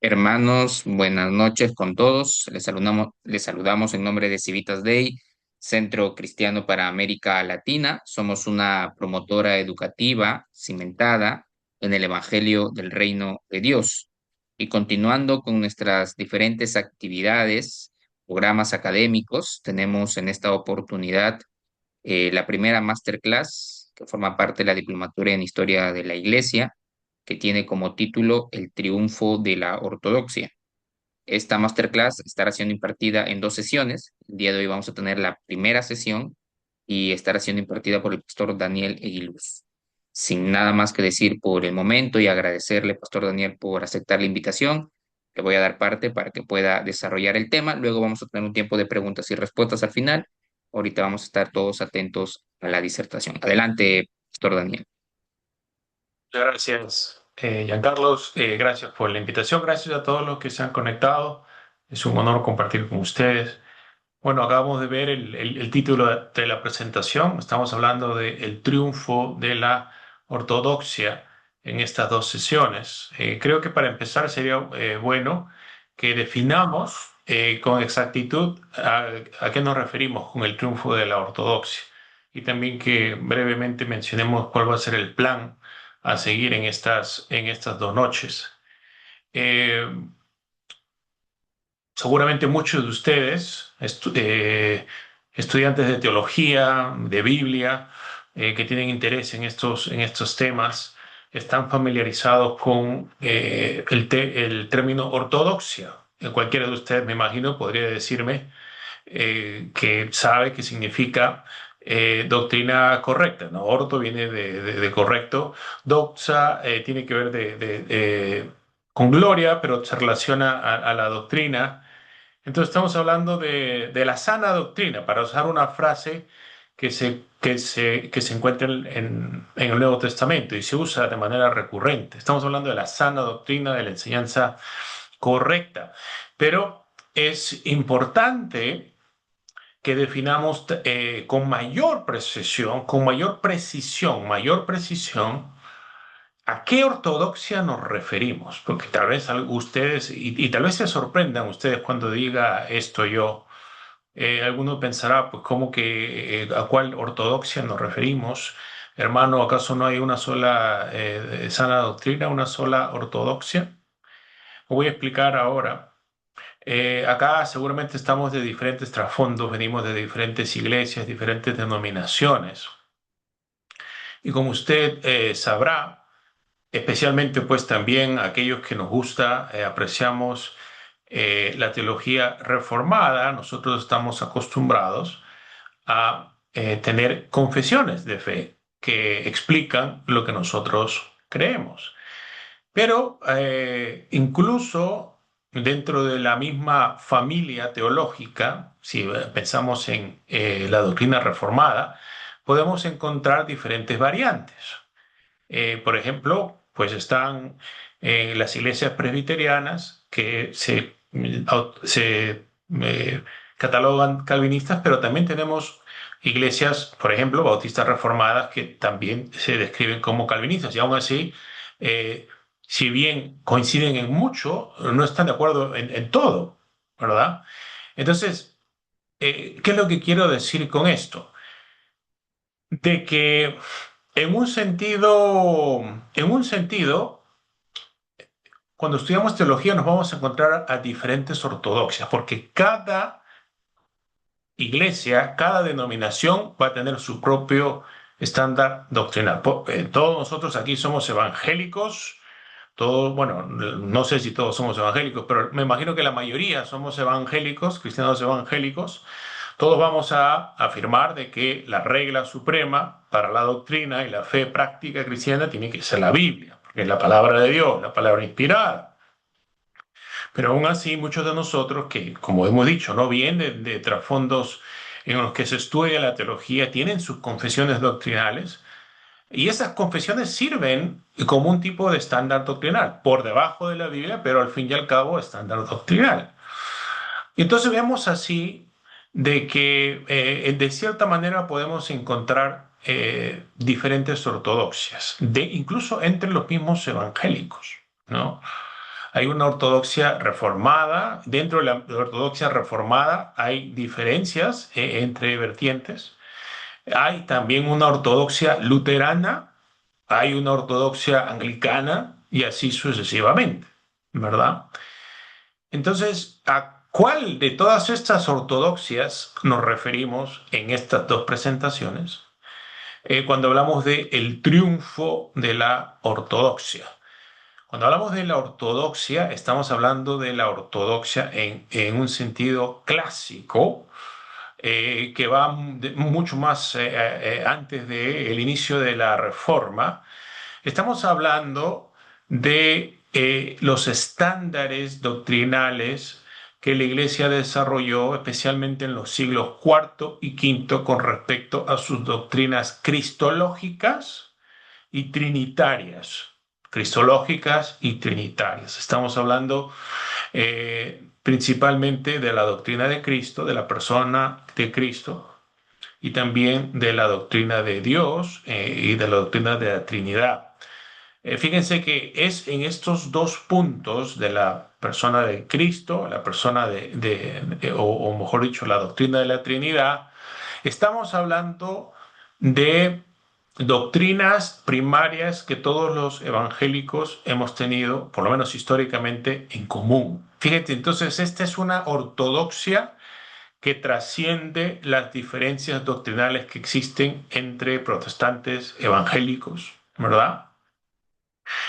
Hermanos, buenas noches con todos. Les saludamos en nombre de Civitas Day, Centro Cristiano para América Latina. Somos una promotora educativa cimentada en el Evangelio del Reino de Dios. Y continuando con nuestras diferentes actividades, programas académicos, tenemos en esta oportunidad la primera masterclass que forma parte de la Diplomatura en Historia de la Iglesia, que tiene como título El triunfo de la ortodoxia. Esta masterclass estará siendo impartida en dos sesiones. El día de hoy vamos a tener la primera sesión y estará siendo impartida por el pastor Daniel Eguiluz. Sin nada más que decir por el momento y agradecerle, pastor Daniel, por aceptar la invitación, le voy a dar parte para que pueda desarrollar el tema. Luego vamos a tener un tiempo de preguntas y respuestas al final. Ahorita vamos a estar todos atentos a la disertación. Adelante, pastor Daniel. Muchas gracias, Giancarlos. Gracias por la invitación. Gracias a todos los que se han conectado. Es un honor compartir con ustedes. Bueno, acabamos de ver el título de la presentación. Estamos hablando del triunfo de la ortodoxia en estas dos sesiones. Creo que para empezar sería bueno que definamos con exactitud a qué nos referimos con el triunfo de la ortodoxia y también que brevemente mencionemos cuál va a ser el plan a seguir en estas dos noches. Eh, Seguramente muchos de ustedes, estudiantes de teología, de Biblia, que tienen interés en estos temas, están familiarizados con el término ortodoxia. Cualquiera de ustedes, me imagino, podría decirme que sabe que significa doctrina correcta, ¿no? Orto viene de correcto, doxa tiene que ver con gloria, pero se relaciona a la doctrina. Entonces estamos hablando de la sana doctrina, para usar una frase que se encuentra en el Nuevo Testamento y se usa de manera recurrente. Estamos hablando de la sana doctrina, de la enseñanza correcta. Pero es importante que definamos con mayor precisión, ¿a qué ortodoxia nos referimos? Porque tal vez ustedes, y tal vez se sorprendan ustedes cuando diga esto yo, alguno pensará, pues, ¿cómo que a cuál ortodoxia nos referimos? Hermano, ¿acaso no hay una sola sana doctrina, una sola ortodoxia? Voy a explicar ahora. Acá seguramente estamos de diferentes trasfondos, venimos de diferentes iglesias, diferentes denominaciones. Y como usted sabrá, especialmente pues también aquellos que nos gusta, apreciamos la teología reformada, nosotros estamos acostumbrados a tener confesiones de fe que explican lo que nosotros creemos. Pero incluso dentro de la misma familia teológica, si pensamos en la doctrina reformada, podemos encontrar diferentes variantes. Por ejemplo, pues están las iglesias presbiterianas que se catalogan calvinistas, pero también tenemos iglesias, por ejemplo, bautistas reformadas que también se describen como calvinistas y aún así, eh, si bien coinciden en mucho, no están de acuerdo en todo, ¿verdad? Entonces, ¿qué es lo que quiero decir con esto? De que en un sentido, cuando estudiamos teología nos vamos a encontrar a diferentes ortodoxias, porque cada iglesia, cada denominación va a tener su propio estándar doctrinal. Todos nosotros aquí somos evangélicos, todos, bueno, no sé si todos somos evangélicos, pero me imagino que la mayoría somos evangélicos, cristianos evangélicos. Todos vamos a afirmar de que la regla suprema para la doctrina y la fe práctica cristiana tiene que ser la Biblia, porque es la palabra de Dios, la palabra inspirada. Pero aún así, muchos de nosotros que, como hemos dicho, no vienen de trasfondos en los que se estudia la teología, tienen sus confesiones doctrinales y esas confesiones sirven como un tipo de estándar doctrinal, por debajo de la Biblia, pero al fin y al cabo estándar doctrinal. Y entonces vemos así de que de cierta manera podemos encontrar diferentes ortodoxias, incluso entre los mismos evangélicos, ¿no? hay una ortodoxia reformada. Dentro de la ortodoxia reformada hay diferencias entre vertientes. Hay también una ortodoxia luterana, hay una ortodoxia anglicana y así sucesivamente, ¿verdad? Entonces, ¿a cuál de todas estas ortodoxias nos referimos en estas dos presentaciones? Cuando hablamos de el triunfo de la ortodoxia. Cuando hablamos de la ortodoxia, estamos hablando de la ortodoxia en un sentido clásico, que va mucho más antes del inicio de la Reforma. Estamos hablando de los estándares doctrinales que la Iglesia desarrolló, especialmente en los siglos cuarto y quinto, con respecto a sus doctrinas cristológicas y trinitarias. Cristológicas y trinitarias. Estamos hablando principalmente de la doctrina de Cristo, de la persona de Cristo, y también de la doctrina de Dios y de la doctrina de la Trinidad. Fíjense que es en estos dos puntos de la persona de Cristo, la persona o mejor dicho, la doctrina de la Trinidad, estamos hablando de doctrinas primarias que todos los evangélicos hemos tenido, por lo menos históricamente, en común. Fíjate, entonces esta es una ortodoxia que trasciende las diferencias doctrinales que existen entre protestantes evangélicos, ¿verdad?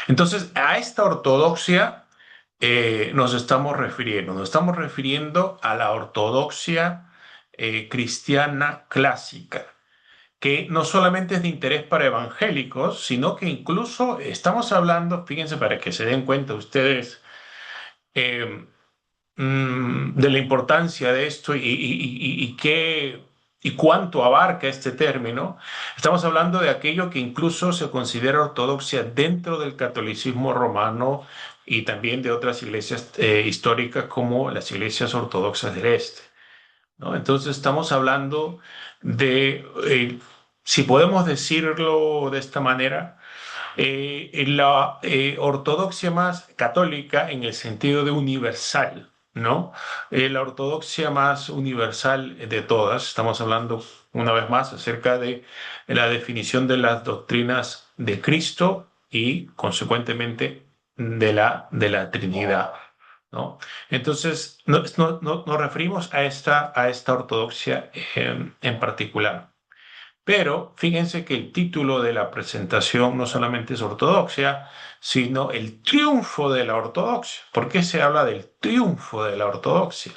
Entonces, a esta ortodoxia nos estamos refiriendo a la ortodoxia cristiana clásica, que no solamente es de interés para evangélicos, sino que incluso estamos hablando, fíjense para que se den cuenta ustedes, eh, de la importancia de esto y cuánto abarca este término. Estamos hablando de aquello que incluso se considera ortodoxia dentro del catolicismo romano y también de otras iglesias históricas como las iglesias ortodoxas del Este, ¿no? Entonces estamos hablando de, si podemos decirlo de esta manera, la ortodoxia más católica en el sentido de universal, ¿no? La ortodoxia más universal de todas. Estamos hablando una vez más acerca de la definición de las doctrinas de Cristo y, consecuentemente, de la Trinidad, ¿no? Entonces, nos referimos a esta ortodoxia en particular. Pero fíjense que el título de la presentación no solamente es ortodoxia, sino el triunfo de la ortodoxia. ¿Por qué se habla del triunfo de la ortodoxia?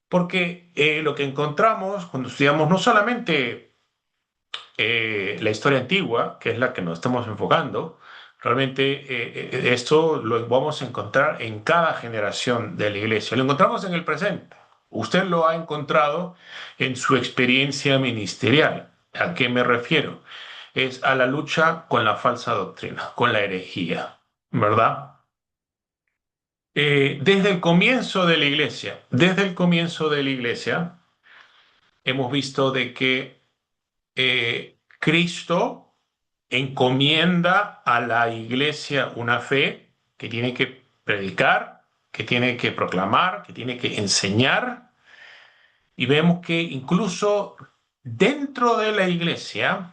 Porque lo que encontramos cuando estudiamos no solamente la historia antigua, que es la que nos estamos enfocando, realmente esto lo vamos a encontrar en cada generación de la iglesia. Lo encontramos en el presente. Usted lo ha encontrado en su experiencia ministerial. ¿A qué me refiero? Es a la lucha con la falsa doctrina, con la herejía, ¿verdad? Desde el comienzo de la iglesia, hemos visto de que Cristo encomienda a la iglesia una fe que tiene que predicar, que tiene que proclamar, que tiene que enseñar. Y vemos que incluso dentro de la iglesia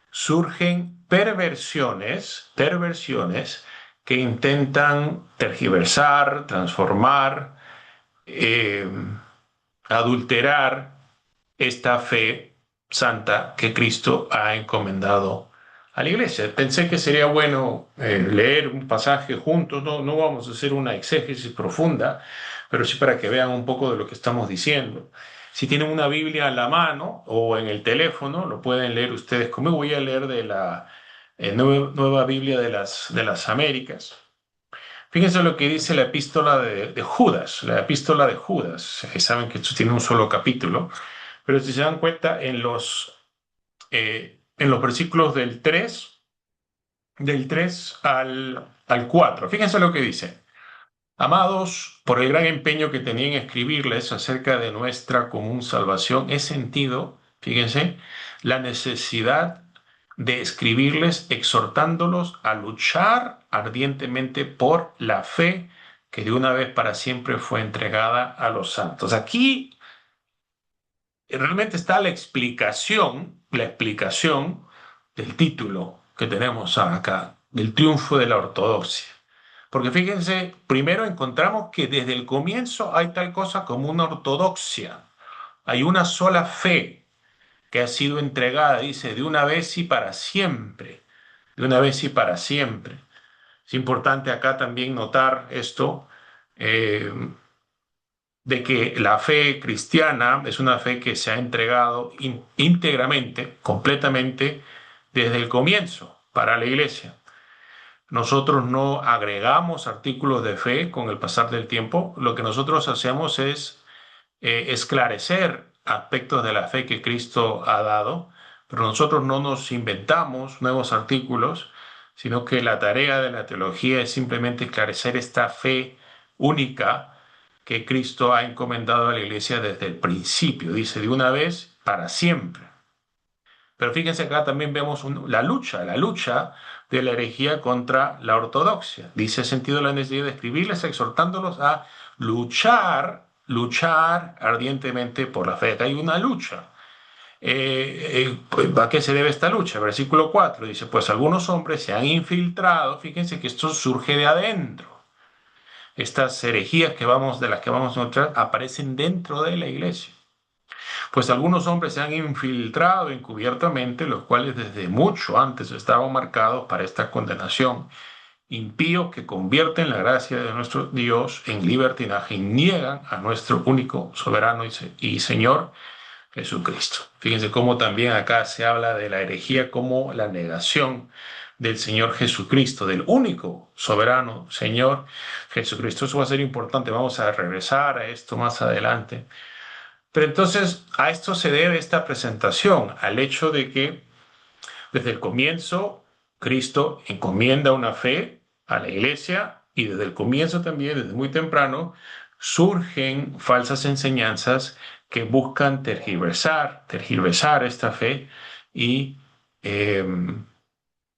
surgen perversiones que intentan tergiversar, transformar, eh, adulterar esta fe santa que Cristo ha encomendado a la iglesia. Pensé que sería bueno leer un pasaje juntos, no vamos a hacer una exégesis profunda, pero sí para que vean un poco de lo que estamos diciendo. Si tienen una Biblia a la mano o en el teléfono, lo pueden leer ustedes conmigo. Voy a leer de la nueva Biblia de las Américas. Fíjense lo que dice la epístola de Judas, la epístola de Judas. Saben que esto tiene un solo capítulo, pero si se dan cuenta, en los versículos del tres al 4, fíjense lo que dice. Amados, por el gran empeño que tenía en escribirles acerca de nuestra común salvación, he sentido, fíjense, la necesidad de escribirles exhortándolos a luchar ardientemente por la fe que de una vez para siempre fue entregada a los santos. Aquí realmente está la explicación del título que tenemos acá, del triunfo de la ortodoxia. Porque fíjense, primero encontramos que desde el comienzo hay tal cosa como una ortodoxia. Hay una sola fe que ha sido entregada, dice, de una vez y para siempre. De una vez y para siempre. Es importante acá también notar esto, eh, de que la fe cristiana es una fe que se ha entregado íntegramente, completamente, desde el comienzo para la iglesia. Nosotros no agregamos artículos de fe con el pasar del tiempo. Lo que nosotros hacemos es esclarecer aspectos de la fe que Cristo ha dado, pero nosotros no nos inventamos nuevos artículos, sino que la tarea de la teología es simplemente esclarecer esta fe única que Cristo ha encomendado a la iglesia desde el principio, dice, de una vez para siempre. Pero fíjense acá también vemos la lucha de la herejía contra la ortodoxia. Dice sentido la necesidad de escribirles exhortándolos a luchar ardientemente por la fe. Acá hay una lucha. Pues, ¿a qué se debe esta lucha? Versículo 4 dice, pues algunos hombres se han infiltrado, fíjense que esto surge de adentro. Estas herejías de las que vamos a encontrar aparecen dentro de la iglesia. Pues algunos hombres se han infiltrado encubiertamente, los cuales desde mucho antes estaban marcados para esta condenación, impíos que convierten la gracia de nuestro Dios en libertinaje y niegan a nuestro único soberano y Señor Jesucristo. Fíjense cómo también acá se habla de la herejía como la negación del Señor Jesucristo, del único soberano Señor Jesucristo. Eso va a ser importante, vamos a regresar a esto más adelante. Pero entonces a esto se debe esta presentación, al hecho de que desde el comienzo Cristo encomienda una fe a la iglesia y desde el comienzo también, desde muy temprano, surgen falsas enseñanzas que buscan tergiversar esta fe y eh,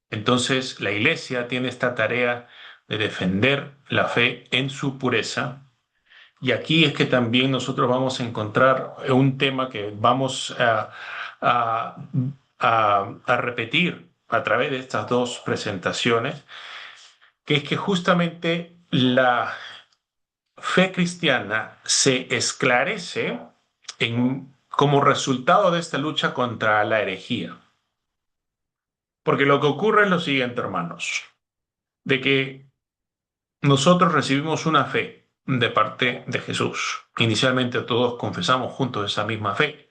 entonces la iglesia tiene esta tarea de defender la fe en su pureza. Y aquí es que también nosotros vamos a encontrar un tema que vamos a, a repetir a través de estas dos presentaciones, que es que justamente la fe cristiana se esclarece como resultado de esta lucha contra la herejía. Porque lo que ocurre es lo siguiente, hermanos, de que nosotros recibimos una fe de parte de Jesús. Inicialmente todos confesamos juntos esa misma fe,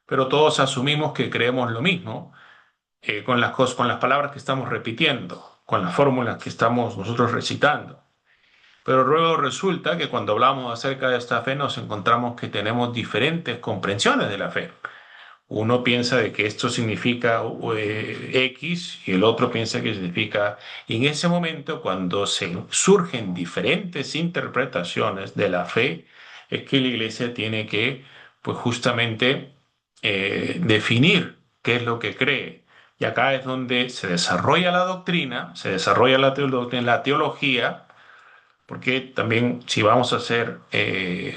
pero todos asumimos que creemos lo mismo con las palabras que estamos repitiendo, con las fórmulas que estamos nosotros recitando. Pero luego resulta que cuando hablamos acerca de esta fe nos encontramos que tenemos diferentes comprensiones de la fe. Uno piensa de que esto significa X y el otro piensa que significa... Y en ese momento, cuando se surgen diferentes interpretaciones de la fe, es que la iglesia tiene que, pues justamente, definir qué es lo que cree. Y acá es donde se desarrolla la doctrina, se desarrolla la teología, porque también si vamos a ser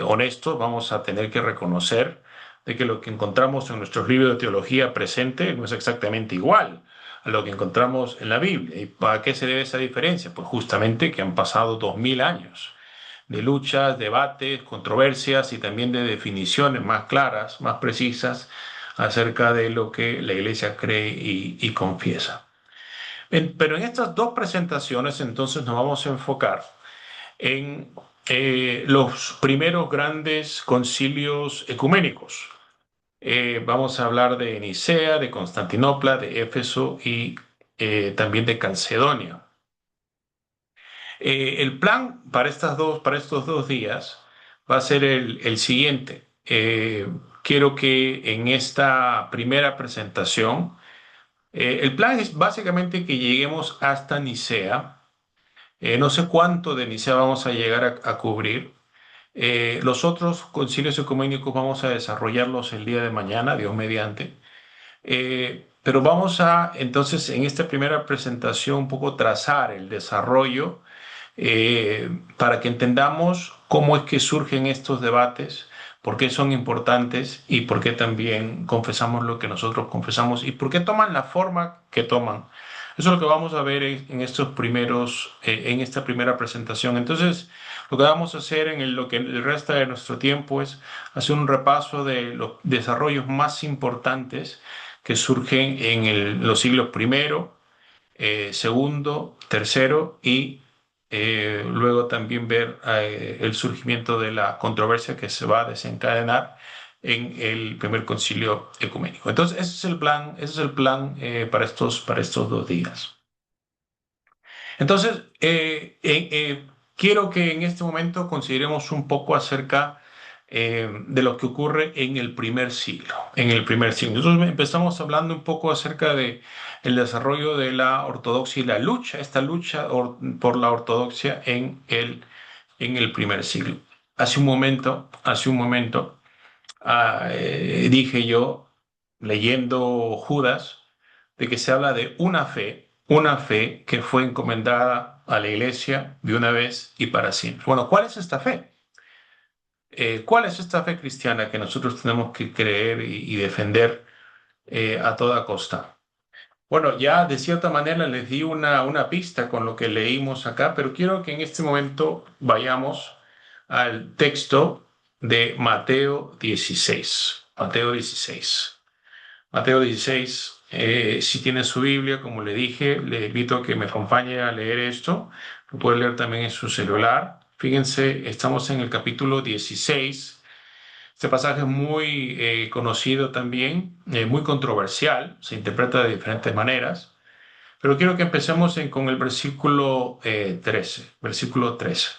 honestos, vamos a tener que reconocer de que lo que encontramos en nuestros libros de teología presente no es exactamente igual a lo que encontramos en la Biblia. ¿Y para qué se debe esa diferencia? Pues justamente que han pasado 2000 años de luchas, debates, controversias y también de definiciones más claras, más precisas acerca de lo que la Iglesia cree y confiesa. Pero en estas dos presentaciones entonces nos vamos a enfocar en los primeros grandes concilios ecuménicos. Vamos a hablar de Nicea, de Constantinopla, de Éfeso y también de Calcedonia. El plan para estos 2 días va a ser el siguiente. Quiero que en esta primera presentación, el plan es básicamente que lleguemos hasta Nicea. No sé cuánto de Nicea vamos a llegar a cubrir. Los otros concilios ecuménicos vamos a desarrollarlos el día de mañana, Dios mediante. pero vamos a entonces en esta primera presentación un poco trazar el desarrollo para que entendamos cómo es que surgen estos debates, por qué son importantes y por qué también confesamos lo que nosotros confesamos y por qué toman la forma que toman. Eso es lo que vamos a ver en estos primeros, en esta primera presentación. Entonces, lo que vamos a hacer lo que el resto de nuestro tiempo es hacer un repaso de los desarrollos más importantes que surgen en los siglos primero, segundo, tercero y luego también ver el surgimiento de la controversia que se va a desencadenar en el primer concilio ecuménico. Entonces, ese es el plan para estos 2 días. Entonces, quiero que en este momento consideremos un poco acerca de lo que ocurre en el primer siglo. En el primer siglo. Entonces empezamos hablando un poco acerca de el desarrollo de la ortodoxia y la lucha, esta lucha por la ortodoxia en el primer siglo. Hace un momento, dije yo, leyendo Judas, de que se habla de una fe que fue encomendada a la iglesia de una vez y para siempre. Bueno, ¿cuál es esta fe? ¿Cuál es esta fe cristiana que nosotros tenemos que creer y defender a toda costa? Bueno, ya de cierta manera les di una pista con lo que leímos acá, pero quiero que en este momento vayamos al texto de Mateo 16. Mateo 16. Mateo 16. Si tiene su Biblia, como le dije, le invito a que me acompañe a leer esto. Lo puede leer también en su celular. Fíjense, estamos en el capítulo 16. Este pasaje es muy conocido también, muy controversial, se interpreta de diferentes maneras, pero quiero que empecemos con el versículo 13. Versículo 13.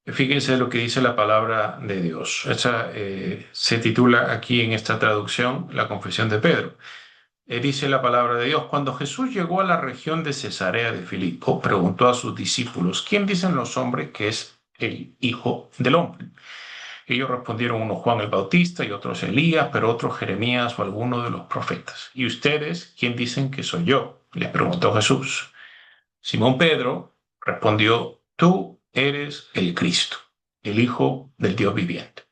Fíjense lo que dice la palabra de Dios. Esa se titula aquí en esta traducción La confesión de Pedro. Dice la palabra de Dios: cuando Jesús llegó a la región de Cesarea de Filipo, preguntó a sus discípulos: ¿quién dicen los hombres que es el Hijo del Hombre? Ellos respondieron, unos Juan el Bautista y otros Elías, pero otros Jeremías o alguno de los profetas. ¿Y ustedes quién dicen que soy yo?, les preguntó Jesús. Simón Pedro respondió: tú eres el Cristo, el Hijo del Dios viviente.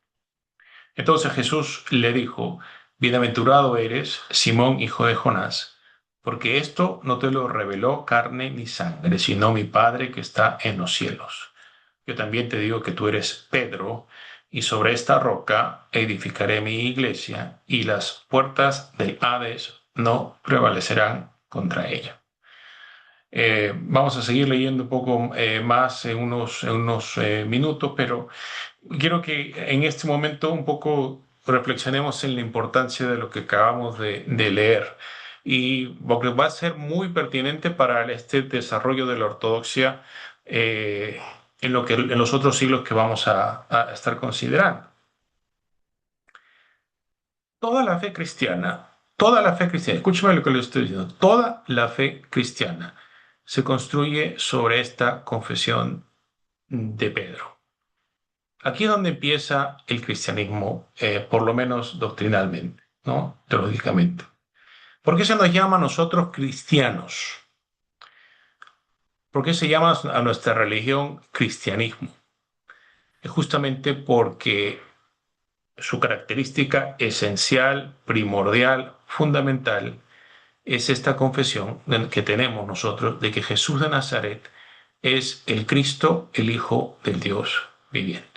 Entonces Jesús le dijo: bienaventurado eres, Simón, hijo de Jonás, porque esto no te lo reveló carne ni sangre, sino mi Padre que está en los cielos. Yo también te digo que tú eres Pedro, y sobre esta roca edificaré mi iglesia, y las puertas del Hades no prevalecerán contra ella. Vamos a seguir leyendo un poco más en unos minutos, pero quiero que en este momento un poco reflexionemos en la importancia de lo que acabamos de leer y porque va a ser muy pertinente para este desarrollo de la ortodoxia en los otros siglos que vamos a estar considerando. Toda la fe cristiana, escúchame lo que le estoy diciendo, toda la fe cristiana se construye sobre esta confesión de Pedro. Aquí es donde empieza el cristianismo, por lo menos doctrinalmente, ¿no? Teológicamente. ¿Por qué se nos llama a nosotros cristianos? ¿Por qué se llama a nuestra religión cristianismo? Es justamente porque su característica esencial, primordial, fundamental, es esta confesión que tenemos nosotros de que Jesús de Nazaret es el Cristo, el Hijo del Dios viviente.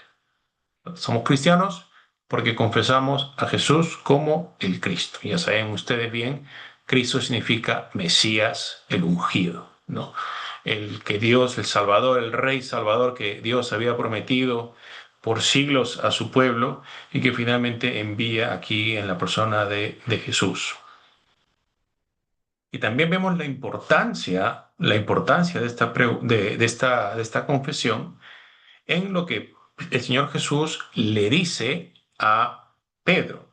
Somos cristianos porque confesamos a Jesús como el Cristo. Ya saben ustedes bien, Cristo significa Mesías, el ungido, ¿no? El que Dios, el Salvador, el Rey Salvador que Dios había prometido por siglos a su pueblo y que finalmente envía aquí en la persona de Jesús. Y también vemos la importancia de esta confesión en lo que el Señor Jesús le dice a Pedro.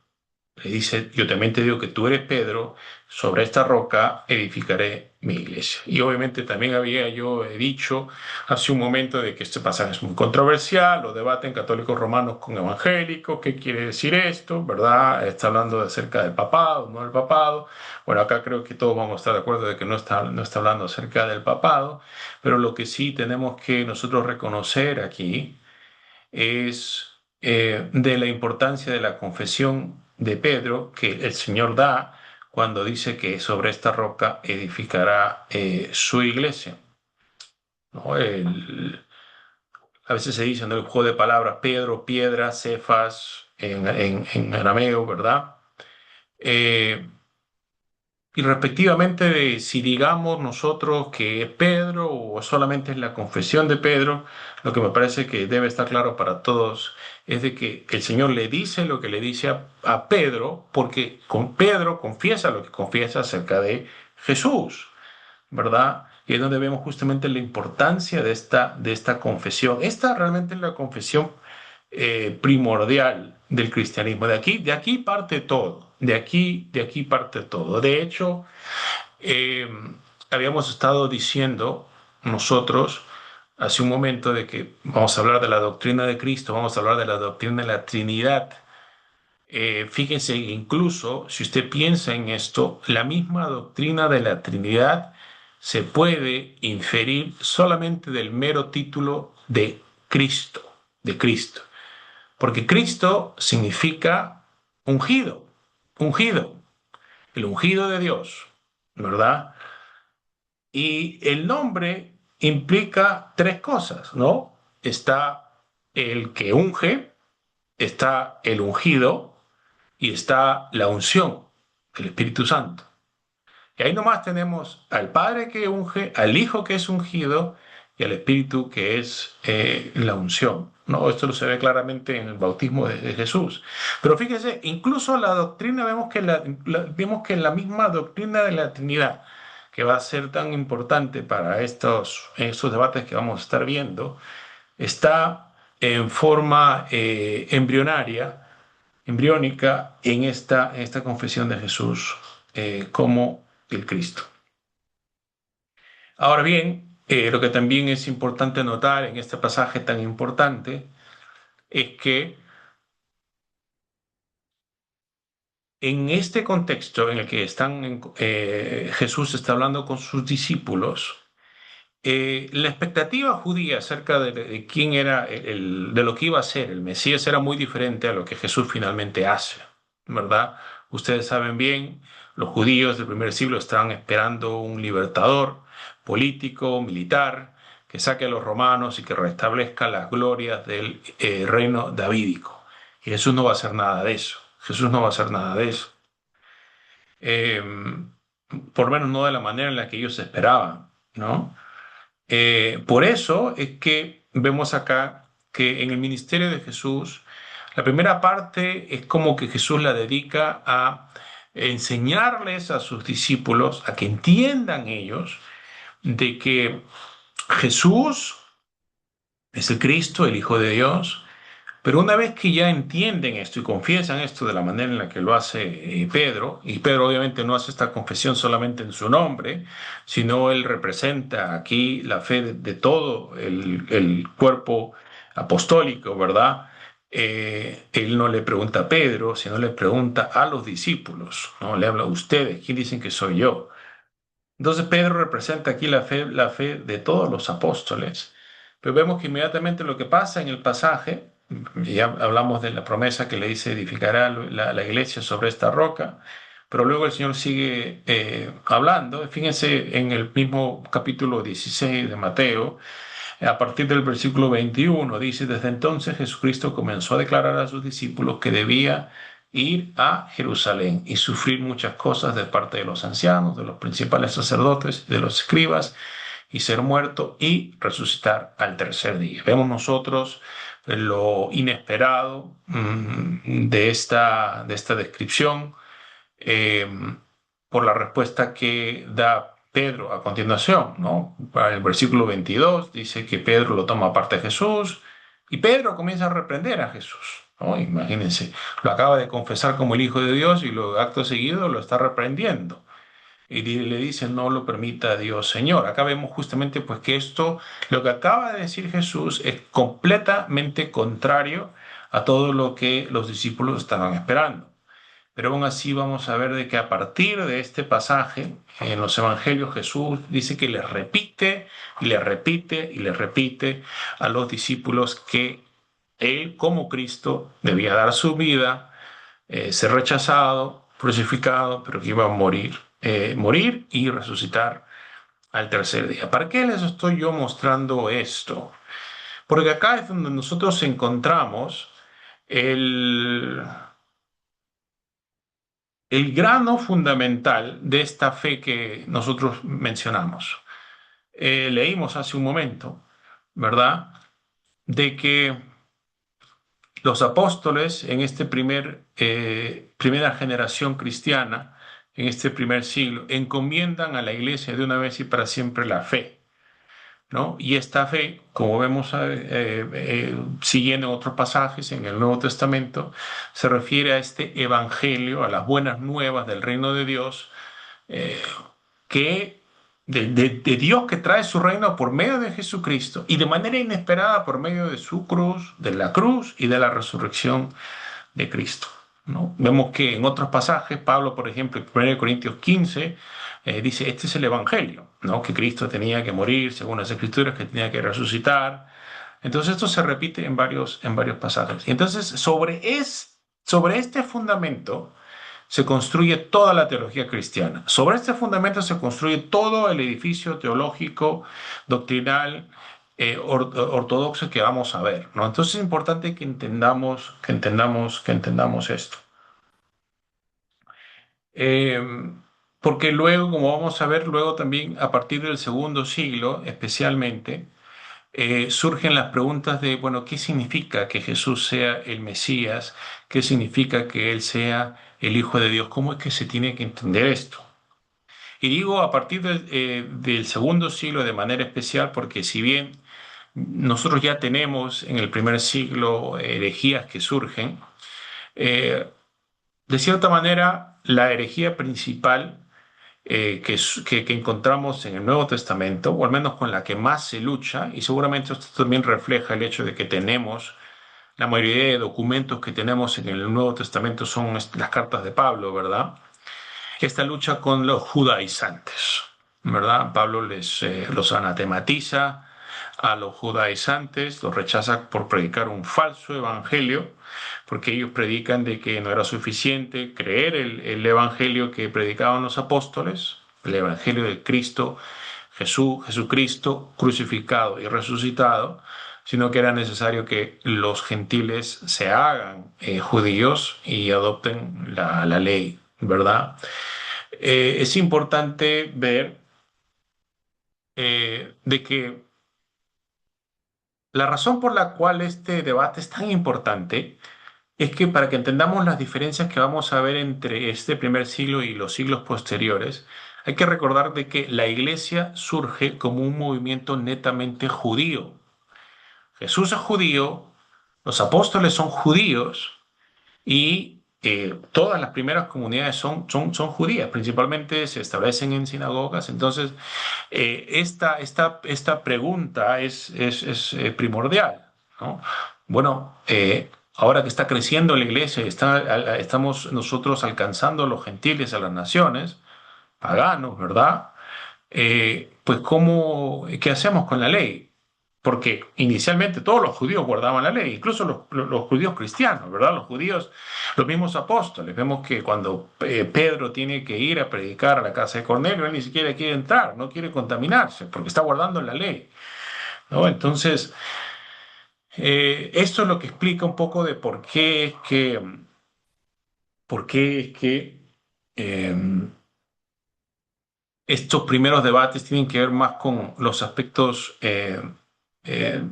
Le dice, yo también te digo que tú eres Pedro, sobre esta roca edificaré mi iglesia. Y obviamente también había yo dicho hace un momento de que este pasaje es muy controversial, lo debaten católicos romanos con evangélicos, ¿qué quiere decir esto? ¿Verdad? Está hablando acerca del papado, no del papado. Bueno, acá creo que todos vamos a estar de acuerdo de que no está hablando acerca del papado, pero lo que sí tenemos que nosotros reconocer aquí es de la importancia de la confesión de Pedro que el Señor da cuando dice que sobre esta roca edificará su iglesia, ¿no? A veces se dice, ¿no?, el juego de palabras, Pedro, piedra, Cefas, en arameo, ¿verdad? Eh, Y respectivamente de si digamos nosotros que es Pedro o solamente es la confesión de Pedro, lo que me parece que debe estar claro para todos es de que el Señor le dice lo que le dice a Pedro, porque con Pedro confiesa lo que confiesa acerca de Jesús, ¿verdad? Y es donde vemos justamente la importancia de esta confesión. Esta realmente es la confesión primordial del cristianismo. De aquí parte todo. De aquí parte todo. De hecho, eh, habíamos estado diciendo nosotros hace un momento de que vamos a hablar de la doctrina de Cristo, vamos a hablar de la doctrina de la Trinidad. Fíjense, incluso si usted piensa en esto, la misma doctrina de la Trinidad se puede inferir solamente del mero título de Cristo, de Cristo. Porque Cristo significa ungido, ungido, el ungido de Dios, ¿verdad? Y el nombre implica tres cosas, ¿no? Está el que unge, está el ungido y está la unción, el Espíritu Santo. Y ahí nomás tenemos al Padre que unge, al Hijo que es ungido y al Espíritu que es la unción. ¿No? Esto se ve claramente en el bautismo de Jesús. Pero fíjese, incluso la doctrina, vemos que la misma doctrina de la Trinidad, que va a ser tan importante para estos debates que vamos a estar viendo, está en forma embriónica en esta confesión de Jesús como el Cristo. Ahora bien, lo que también es importante notar en este pasaje tan importante es que en este contexto en el que Jesús está hablando con sus discípulos, la expectativa judía acerca de quién era de lo que iba a ser el Mesías era muy diferente a lo que Jesús finalmente hace, ¿verdad? Ustedes saben bien, los judíos del primer siglo estaban esperando un libertador político, militar, que saque a los romanos y que restablezca las glorias del reino davídico. Y Jesús no va a hacer nada de eso. Jesús no va a hacer nada de eso. Eh, por lo menos no de la manera en la que ellos esperaban, ¿no? Por eso es que vemos acá que en el ministerio de Jesús, la primera parte es como que Jesús la dedica a enseñarles a sus discípulos, a que entiendan ellos de que Jesús es el Cristo, el Hijo de Dios, pero una vez que ya entienden esto y confiesan esto de la manera en la que lo hace Pedro, y Pedro obviamente no hace esta confesión solamente en su nombre, sino él representa aquí la fe de todo el cuerpo apostólico, ¿verdad? Él no le pregunta a Pedro, sino le pregunta a los discípulos, ¿no? Le habla a ustedes, ¿quién dicen que soy yo? Entonces Pedro representa aquí la fe de todos los apóstoles. Pero vemos que inmediatamente lo que pasa en el pasaje, ya hablamos de la promesa que le dice edificará la iglesia sobre esta roca, pero luego el Señor sigue hablando. Fíjense en el mismo capítulo 16 de Mateo, a partir del versículo 21, dice, desde entonces Jesucristo comenzó a declarar a sus discípulos que debía ir a Jerusalén y sufrir muchas cosas de parte de los ancianos, de los principales sacerdotes, de los escribas, y ser muerto y resucitar al tercer día. Vemos nosotros lo inesperado de esta descripción eh, por la respuesta que da Pedro a continuación, ¿no? Para el versículo 22 dice que Pedro lo toma aparte de Jesús y Pedro comienza a reprender a Jesús. ¿no? Imagínense, lo acaba de confesar como el Hijo de Dios y lo acto seguido lo está reprendiendo. Y le dice, no lo permita Dios, Señor. Acá vemos justamente pues que esto, lo que acaba de decir Jesús es completamente contrario a todo lo que los discípulos estaban esperando. Pero aún así vamos a ver de que a partir de este pasaje en los evangelios Jesús dice que les repite y les repite y les repite a los discípulos que él como Cristo debía dar su vida, ser rechazado, crucificado, pero que iba a morir, morir y resucitar al tercer día. ¿Para qué les estoy yo mostrando esto? Porque acá es donde nosotros encontramos el, el grano fundamental de esta fe que nosotros mencionamos. Leímos hace un momento, ¿verdad? De que los apóstoles en este primera generación cristiana, en este primer siglo, encomiendan a la iglesia de una vez y para siempre la fe, ¿no? Y esta fe, como vemos siguiendo en otros pasajes en el Nuevo Testamento, se refiere a este evangelio, a las buenas nuevas del reino de Dios, eh, que de Dios que trae su reino por medio de Jesucristo y de manera inesperada por medio de su cruz, de la cruz y de la resurrección de Cristo, ¿no? Vemos que en otros pasajes, Pablo, por ejemplo, en 1 Corintios 15, dice, este es el Evangelio, ¿no? Que Cristo tenía que morir según las Escrituras, que tenía que resucitar. Entonces esto se repite en varios pasajes. Y entonces sobre este fundamento se construye toda la teología cristiana. Sobre este fundamento se construye todo el edificio teológico, doctrinal, ortodoxo que vamos a ver, ¿no? Entonces es importante que entendamos esto. Eh, Porque luego, como vamos a ver, luego también a partir del segundo siglo, especialmente, surgen las preguntas de, bueno, ¿qué significa que Jesús sea el Mesías? ¿Qué significa que Él sea el Hijo de Dios? ¿Cómo es que se tiene que entender esto? Y digo a partir del segundo siglo de manera especial porque si bien nosotros ya tenemos en el primer siglo herejías que surgen, eh, de cierta manera la herejía principal que encontramos en el Nuevo Testamento, o al menos con la que más se lucha, y seguramente esto también refleja el hecho de que tenemos, la mayoría de documentos que tenemos en el Nuevo Testamento son las cartas de Pablo, ¿verdad? Esta lucha con los judaizantes, ¿verdad? Pablo los anatematiza a los judaizantes, los rechaza por predicar un falso evangelio, porque ellos predican de que no era suficiente creer el evangelio que predicaban los apóstoles, el evangelio de Cristo, Jesucristo crucificado y resucitado, sino que era necesario que los gentiles se hagan judíos y adopten la ley, ¿verdad? Es importante ver de que la razón por la cual este debate es tan importante es que para que entendamos las diferencias que vamos a ver entre este primer siglo y los siglos posteriores, hay que recordar de que la iglesia surge como un movimiento netamente judío. Jesús es judío, los apóstoles son judíos, y todas las primeras comunidades son judías, principalmente se establecen en sinagogas. Entonces, esta pregunta es primordial, ¿no? Bueno, ahora que está creciendo la iglesia y estamos nosotros alcanzando a los gentiles, a las naciones, paganos, ¿verdad? Pues ¿qué hacemos con la ley? Porque inicialmente todos los judíos guardaban la ley, incluso los judíos cristianos, ¿verdad? Los judíos, los mismos apóstoles. Vemos que cuando Pedro tiene que ir a predicar a la casa de Cornelio, él ni siquiera quiere entrar, no quiere contaminarse, porque está guardando la ley, ¿no? Entonces, esto es lo que explica un poco de por qué es que estos primeros debates tienen que ver más con los aspectos eh,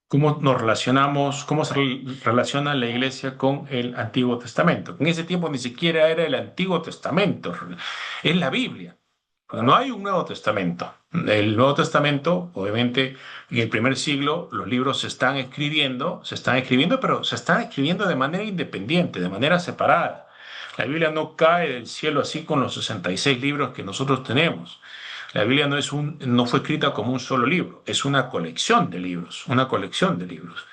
cómo nos relacionamos, cómo se relaciona la iglesia con el Antiguo Testamento. En ese tiempo ni siquiera era el Antiguo Testamento, es la Biblia. No hay un Nuevo Testamento. El Nuevo Testamento, obviamente, en el primer siglo los libros se están escribiendo, pero se están escribiendo de manera independiente, de manera separada. La Biblia no cae del cielo así con los 66 libros que nosotros tenemos. La Biblia no fue escrita como un solo libro, es una colección de libros, una colección de libros.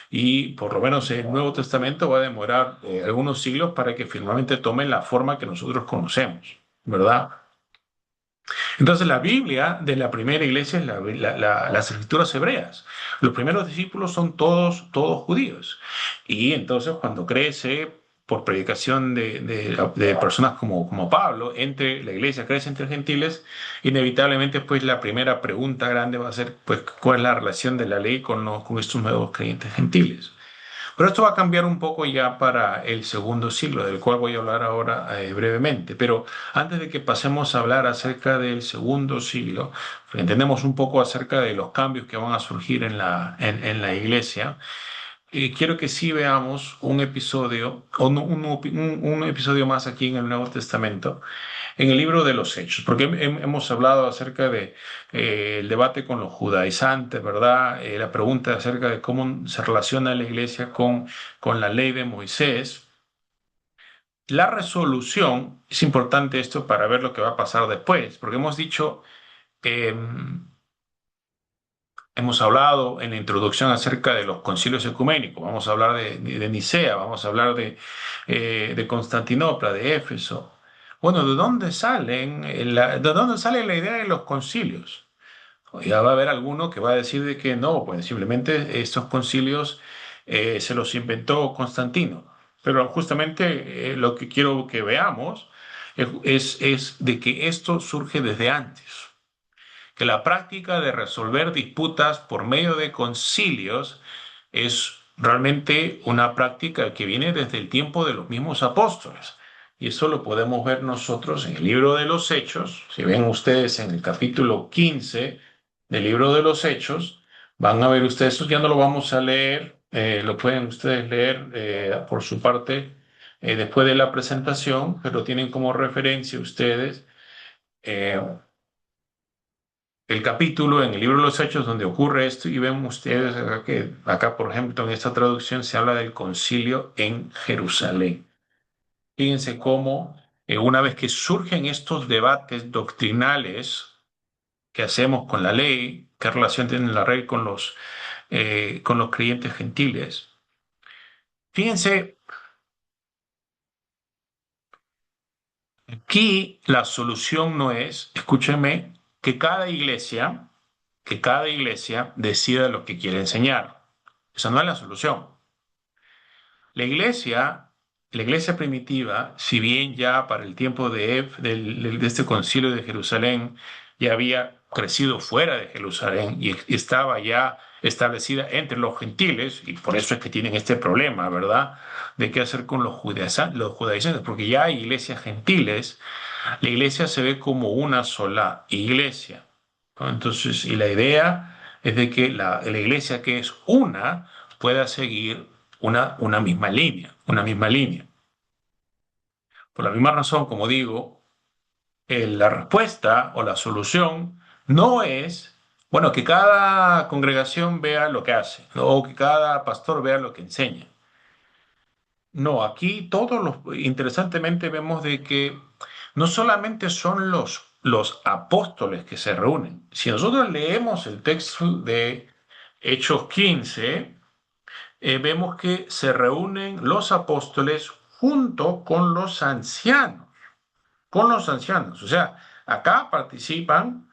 Y por lo menos el Nuevo Testamento va a demorar algunos siglos para que finalmente tome la forma que nosotros conocemos, ¿verdad? Entonces la Biblia de la primera iglesia es las escrituras hebreas. Los primeros discípulos son todos judíos. Y entonces cuando crece por predicación de personas como Pablo, entre la iglesia crece entre gentiles, inevitablemente pues la primera pregunta grande va a ser pues cuál es la relación de la ley con estos nuevos creyentes gentiles. Pero esto va a cambiar un poco ya para el segundo siglo, del cual voy a hablar ahora brevemente. Pero antes de que pasemos a hablar acerca del segundo siglo, entendemos un poco acerca de los cambios que van a surgir en la iglesia. Quiero que sí veamos un episodio, o un episodio más aquí en el Nuevo Testamento, en el libro de los Hechos, porque hemos hablado acerca de el debate con los judaizantes, ¿verdad? La pregunta acerca de cómo se relaciona la iglesia con la ley de Moisés. La resolución, es importante esto para ver lo que va a pasar después, porque hemos dicho, eh, hemos hablado en la introducción acerca de los concilios ecuménicos, vamos a hablar de Nicea, vamos a hablar de Constantinopla, de Éfeso. Bueno, ¿de dónde sale la idea de los concilios? Ya va a haber alguno que va a decir de que no, pues simplemente estos concilios se los inventó Constantino. Pero justamente lo que quiero que veamos es de que esto surge desde antes, que la práctica de resolver disputas por medio de concilios es realmente una práctica que viene desde el tiempo de los mismos apóstoles. Y eso lo podemos ver nosotros en el libro de los Hechos. Si ven ustedes en el capítulo 15 del libro de los Hechos, van a ver ustedes, esto ya no lo vamos a leer, lo pueden ustedes leer por su parte después de la presentación, pero tienen como referencia ustedes eh, el capítulo en el libro de los Hechos donde ocurre esto y ven ustedes acá que acá, por ejemplo, en esta traducción se habla del concilio en Jerusalén. Fíjense cómo una vez que surgen estos debates doctrinales que hacemos con la ley, qué relación tiene la ley con los creyentes gentiles, fíjense, aquí la solución no es, escúchenme, que cada iglesia decida lo que quiere enseñar. Esa no es la solución. La iglesia, la iglesia primitiva, si bien ya para el tiempo de este concilio de Jerusalén ya había crecido fuera de Jerusalén y estaba ya establecida entre los gentiles, y por eso es que tienen este problema, ¿verdad? De qué hacer con los judaizantes, porque ya hay iglesias gentiles, la iglesia se ve como una sola iglesia, ¿no? Entonces, y la idea es de que la iglesia que es una pueda seguir una misma línea, una misma línea. Por la misma razón, como digo, la respuesta o la solución no es, bueno, que cada congregación vea lo que hace, ¿no? O que cada pastor vea lo que enseña. No, aquí interesantemente vemos de que no solamente son los apóstoles que se reúnen. Si nosotros leemos el texto de Hechos 15, vemos que se reúnen los apóstoles junto con los ancianos. O sea, acá participan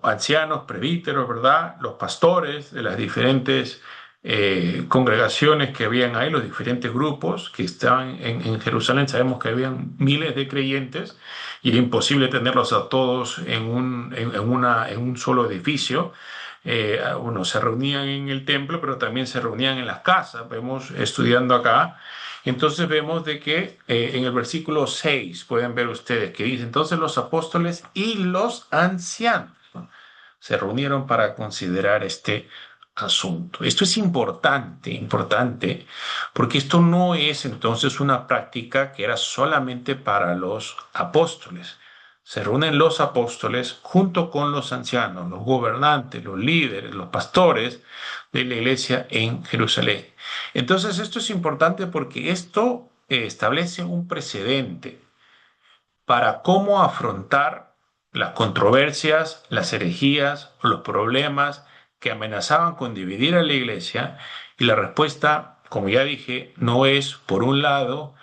ancianos, presbíteros, ¿verdad? Los pastores de las diferentes congregaciones que habían ahí, los diferentes grupos que estaban en Jerusalén. Sabemos que habían miles de creyentes y era imposible tenerlos a todos en un solo edificio. Bueno, se reunían en el templo, pero también se reunían en las casas. Vemos estudiando acá. Entonces vemos de que en el versículo 6 pueden ver ustedes que dice, entonces los apóstoles y los ancianos, ¿no?, se reunieron para considerar este asunto. Esto es importante, importante, porque esto no es entonces una práctica que era solamente para los apóstoles, se reúnen los apóstoles junto con los ancianos, los gobernantes, los líderes, los pastores de la iglesia en Jerusalén. Entonces esto es importante porque esto establece un precedente para cómo afrontar las controversias, las herejías o los problemas que amenazaban con dividir a la iglesia. Y la respuesta, como ya dije, no es, por un lado,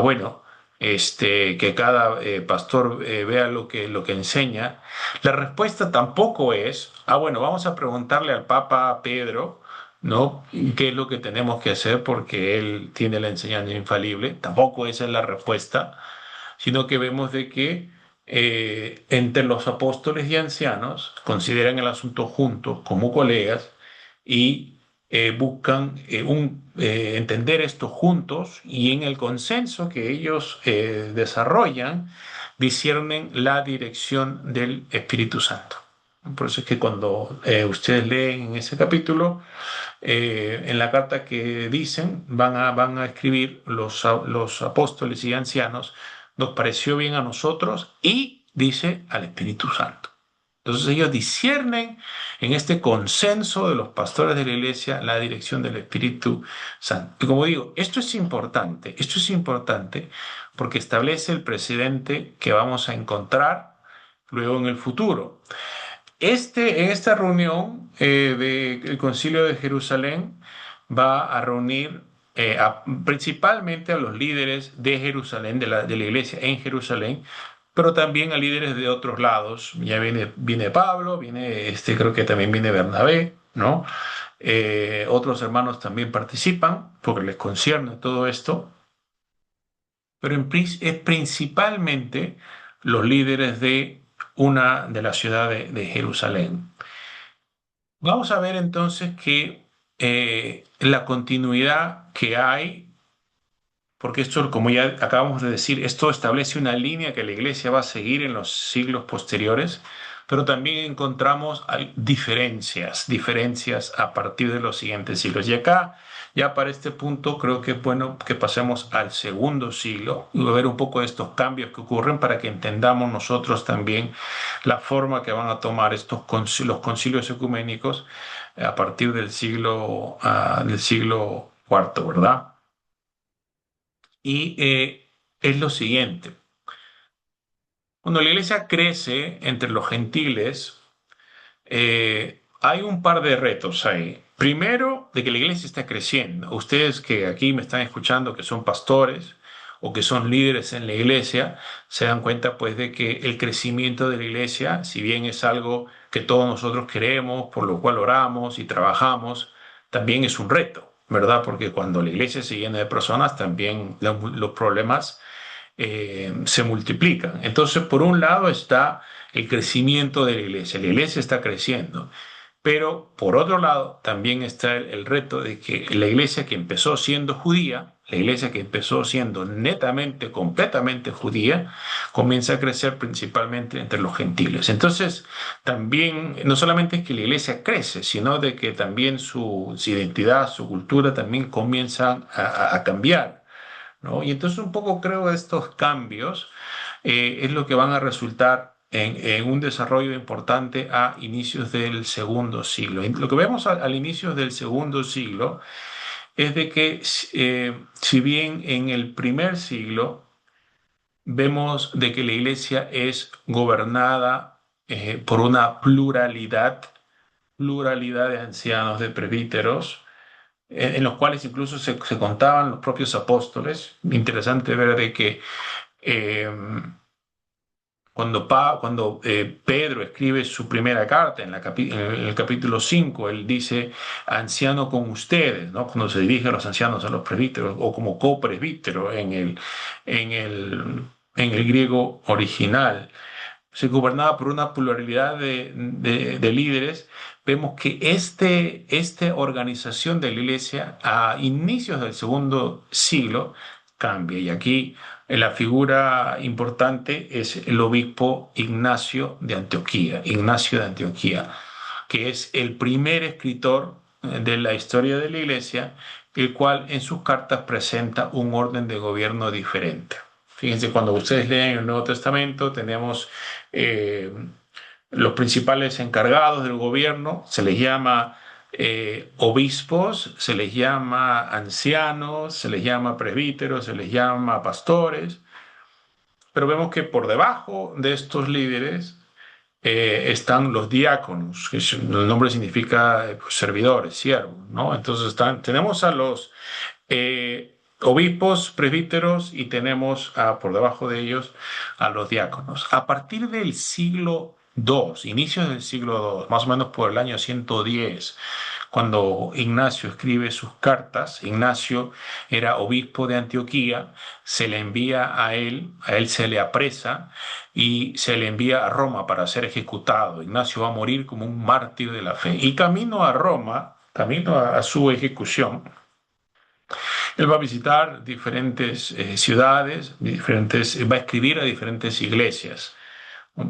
bueno, que cada pastor vea lo que enseña. La respuesta tampoco es, bueno, vamos a preguntarle al Papa Pedro, ¿no? ¿Qué es lo que tenemos que hacer porque él tiene la enseñanza infalible? Tampoco esa es la respuesta, sino que vemos de que entre los apóstoles y ancianos consideran el asunto juntos como colegas y buscan entender esto juntos, y en el consenso que ellos desarrollan disciernen la dirección del Espíritu Santo. Por eso es que cuando ustedes leen en ese capítulo, en la carta que dicen, van a escribir los apóstoles y ancianos: nos pareció bien a nosotros y dice al Espíritu Santo. Entonces ellos disciernen en este consenso de los pastores de la iglesia la dirección del Espíritu Santo. Y como digo, esto es importante porque establece el precedente que vamos a encontrar luego en el futuro. En esta reunión del Concilio de Jerusalén va a reunir principalmente a los líderes de Jerusalén, de la iglesia en Jerusalén, pero también a líderes de otros lados. Ya viene Pablo, creo que también viene Bernabé, ¿no? Otros hermanos también participan porque les concierne todo esto, pero es principalmente los líderes de la ciudad de Jerusalén. Vamos a ver entonces que la continuidad que hay, porque esto, como ya acabamos de decir, esto establece una línea que la iglesia va a seguir en los siglos posteriores, pero también encontramos diferencias a partir de los siguientes siglos. Y acá, ya para este punto, creo que es bueno que pasemos al segundo siglo y ver un poco de estos cambios que ocurren para que entendamos nosotros también la forma que van a tomar los concilios ecuménicos a partir del siglo cuarto, ¿verdad? Y es lo siguiente: cuando la iglesia crece entre los gentiles, hay un par de retos ahí. Primero, de que la iglesia está creciendo. Ustedes que aquí me están escuchando, que son pastores o que son líderes en la iglesia, se dan cuenta pues de que el crecimiento de la iglesia, si bien es algo que todos nosotros queremos, por lo cual oramos y trabajamos, también es un reto, ¿verdad? Porque cuando la iglesia se llena de personas, también los problemas se multiplican. Entonces, por un lado está el crecimiento de la iglesia está creciendo, pero por otro lado también está el reto de que la iglesia que empezó siendo judía, la iglesia que empezó siendo netamente, completamente judía, comienza a crecer principalmente entre los gentiles. Entonces, también, no solamente es que la iglesia crece, sino de que también su identidad, su cultura también comienzan a cambiar, ¿no? Y entonces un poco creo que estos cambios es lo que van a resultar en un desarrollo importante a inicios del segundo siglo. Y lo que vemos al inicio del segundo siglo es de que si bien en el primer siglo vemos de que la iglesia es gobernada por una pluralidad de ancianos, de presbíteros, en los cuales incluso se contaban los propios apóstoles. Interesante ver de que eh, cuando Pedro escribe su primera carta en el capítulo 5, él dice anciano con ustedes, ¿no? Cuando se dirige a los ancianos, a los presbíteros, o como copresbítero en el, en el griego original. Se gobernaba por una pluralidad de líderes. Vemos que esta organización de la iglesia a inicios del segundo siglo cambia. Y aquí la figura importante es el obispo Ignacio de Antioquía, que es el primer escritor de la historia de la iglesia, el cual en sus cartas presenta un orden de gobierno diferente. Fíjense, cuando ustedes leen el Nuevo Testamento, tenemos eh, los principales encargados del gobierno, se les llama obispos, se les llama ancianos, se les llama presbíteros, se les llama pastores, pero vemos que por debajo de estos líderes están los diáconos, que el nombre significa pues, servidores, siervos, ¿no? Entonces tenemos a los obispos, presbíteros y tenemos por debajo de ellos a los diáconos. A partir del siglo II, inicios del siglo II, más o menos por el año 110, cuando Ignacio escribe sus cartas, Ignacio era obispo de Antioquía, se le envía a él se le apresa y se le envía a Roma para ser ejecutado. Ignacio va a morir como un mártir de la fe. Y camino a Roma, camino a su ejecución, él va a visitar diferentes ciudades, va a escribir a diferentes iglesias.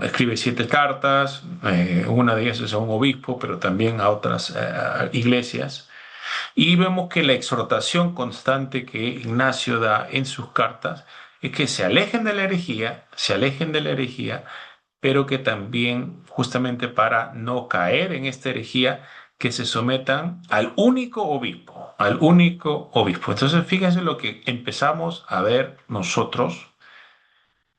Escribe 7 cartas, una de ellas es a un obispo, pero también a otras iglesias. Y vemos que la exhortación constante que Ignacio da en sus cartas es que se alejen de la herejía, se alejen de la herejía, pero que también, justamente para no caer en esta herejía, que se sometan al único obispo, al único obispo. Entonces, fíjense lo que empezamos a ver nosotros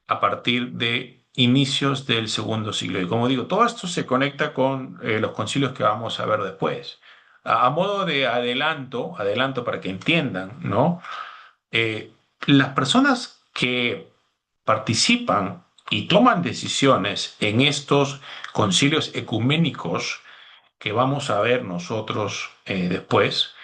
a partir de inicios del segundo siglo. Y como digo, todo esto se conecta con los concilios que vamos a ver después. A modo de adelanto para que entiendan, ¿no? Eh, las personas que participan y toman decisiones en estos concilios ecuménicos que vamos a ver nosotros después,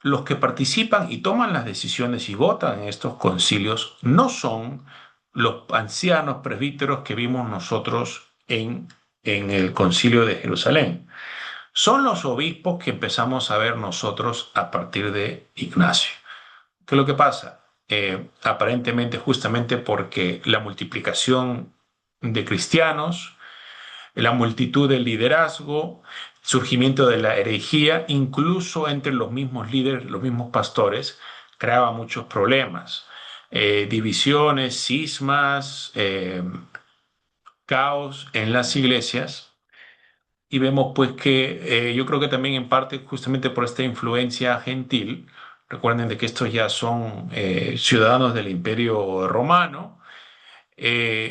los que participan y toman las decisiones y votan en estos concilios no son los ancianos presbíteros que vimos nosotros en el concilio de Jerusalén. Son los obispos que empezamos a ver nosotros a partir de Ignacio. ¿Qué es lo que pasa? Aparentemente justamente porque la multiplicación de cristianos, la multitud del liderazgo, surgimiento de la herejía, incluso entre los mismos líderes, los mismos pastores, creaba muchos problemas, divisiones, cismas, caos en las iglesias. Y vemos pues que yo creo que también en parte justamente por esta influencia gentil, recuerden de que estos ya son ciudadanos del Imperio Romano,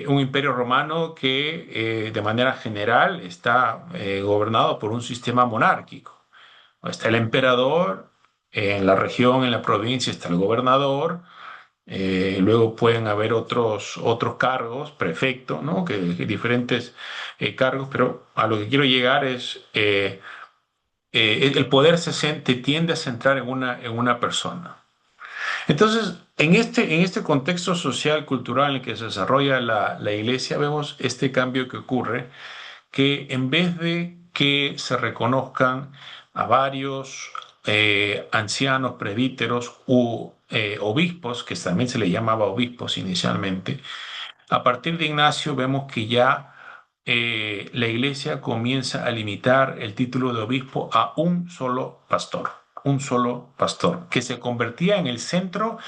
un imperio romano que de manera general está gobernado por un sistema monárquico. Está el emperador, en la región, en la provincia está el gobernador, luego pueden haber otros cargos, prefecto, ¿no? Que diferentes cargos, pero a lo que quiero llegar es, el poder tiende a centrar en una persona. Entonces, en este contexto social, cultural en el que se desarrolla la iglesia, vemos este cambio que ocurre, que en vez de que se reconozcan a varios ancianos, presbíteros u obispos, que también se les llamaba obispos inicialmente, a partir de Ignacio vemos que ya la iglesia comienza a limitar el título de obispo a un solo pastor, que se convertía en el centro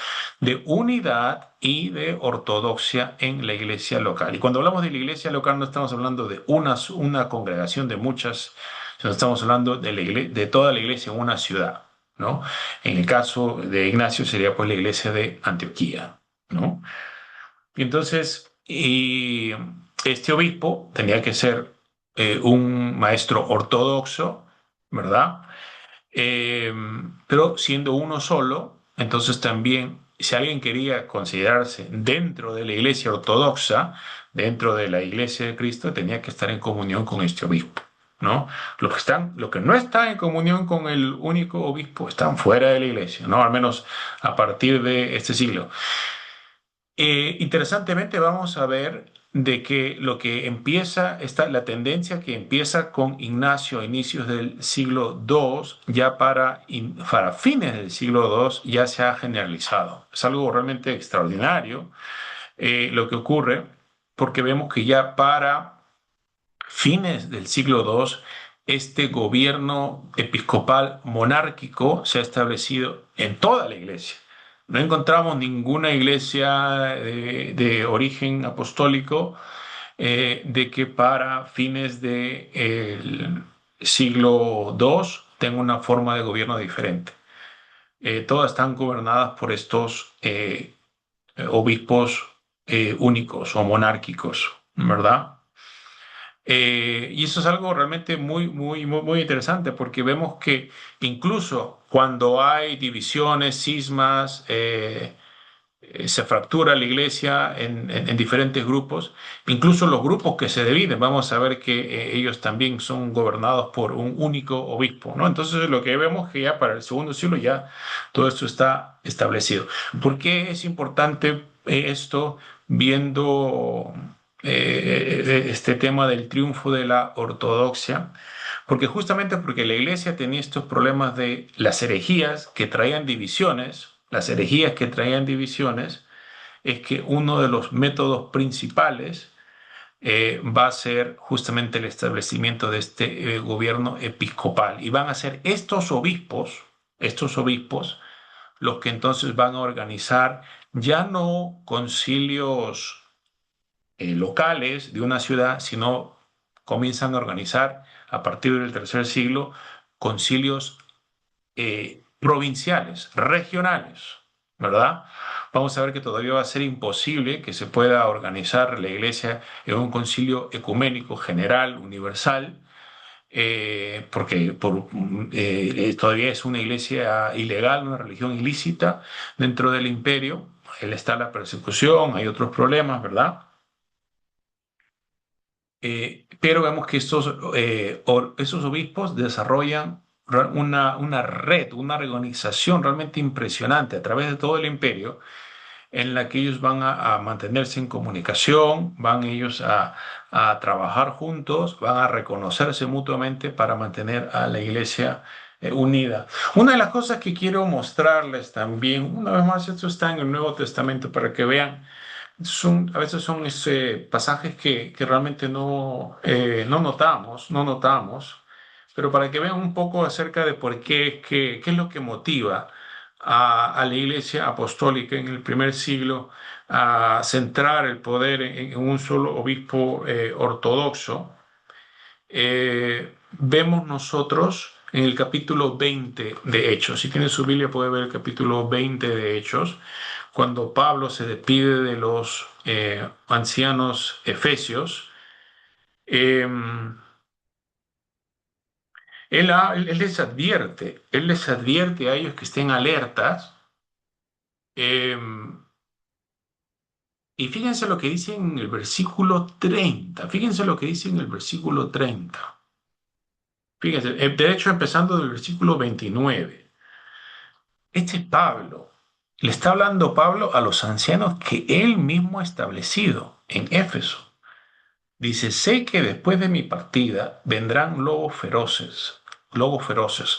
de unidad y de ortodoxia en la iglesia local. Y cuando hablamos de la iglesia local no estamos hablando de una congregación de muchas, sino estamos hablando de toda la iglesia en una ciudad, ¿no? En el caso de Ignacio sería pues la iglesia de Antioquía, ¿no? Y entonces, este obispo tenía que ser un maestro ortodoxo, ¿verdad? Eh, pero siendo uno solo, entonces también, si alguien quería considerarse dentro de la iglesia ortodoxa, dentro de la iglesia de Cristo, tenía que estar en comunión con este obispo, ¿no? Los que no están en comunión con el único obispo están fuera de la iglesia, ¿no? Al menos a partir de este siglo. Interesantemente vamos a ver de que lo que empieza, la tendencia que empieza con Ignacio a inicios del siglo II, ya para fines del siglo II ya se ha generalizado. Es algo realmente extraordinario lo que ocurre, porque vemos que ya para fines del siglo II este gobierno episcopal monárquico se ha establecido en toda la iglesia. No encontramos ninguna iglesia de origen apostólico de que para fines del siglo II tenga una forma de gobierno diferente. Todas están gobernadas por estos obispos únicos o monárquicos, ¿verdad? Y eso es algo realmente muy interesante porque vemos que incluso cuando hay divisiones, cismas, se fractura la iglesia en diferentes grupos, incluso los grupos que se dividen, vamos a ver que ellos también son gobernados por un único obispo, ¿no? Entonces lo que vemos es que ya para el segundo siglo ya todo esto está establecido. ¿Por qué es importante esto viendo este tema del triunfo de la ortodoxia? Porque justamente porque la iglesia tenía estos problemas de las herejías que traían divisiones, las herejías que traían divisiones, es que uno de los métodos principales va a ser justamente el establecimiento de este gobierno episcopal. Y van a ser estos obispos, los que entonces van a organizar ya no concilios locales de una ciudad, sino comienzan a organizar a partir del tercer siglo concilios provinciales, regionales, ¿verdad? Vamos a ver que todavía va a ser imposible que se pueda organizar la iglesia en un concilio ecuménico general, universal, porque todavía es una iglesia ilegal, una religión ilícita dentro del imperio. Ahí está la persecución, hay otros problemas, ¿verdad? Pero vemos que esos obispos desarrollan una red, una organización realmente impresionante a través de todo el imperio, en la que ellos van a mantenerse en comunicación, van ellos a trabajar juntos, van a reconocerse mutuamente para mantener a la iglesia unida. Una de las cosas que quiero mostrarles también, una vez más, esto está en el Nuevo Testamento para que vean a veces son pasajes que realmente no notamos, pero para que vean un poco acerca de por qué es lo que motiva a la Iglesia Apostólica en el primer siglo a centrar el poder en un solo obispo ortodoxo. Vemos nosotros en el capítulo 20 de Hechos, si tiene su Biblia puede ver el capítulo 20 de Hechos, cuando Pablo se despide de los ancianos efesios. eh, él les advierte a ellos que estén alertas. eh, y fíjense lo que dice en el versículo 30. Fíjense lo que dice en el versículo 30. Fíjense, de hecho, empezando del versículo 29. Este es Pablo. Le está hablando Pablo a los ancianos que él mismo ha establecido en Éfeso. Dice, sé que después de mi partida vendrán lobos feroces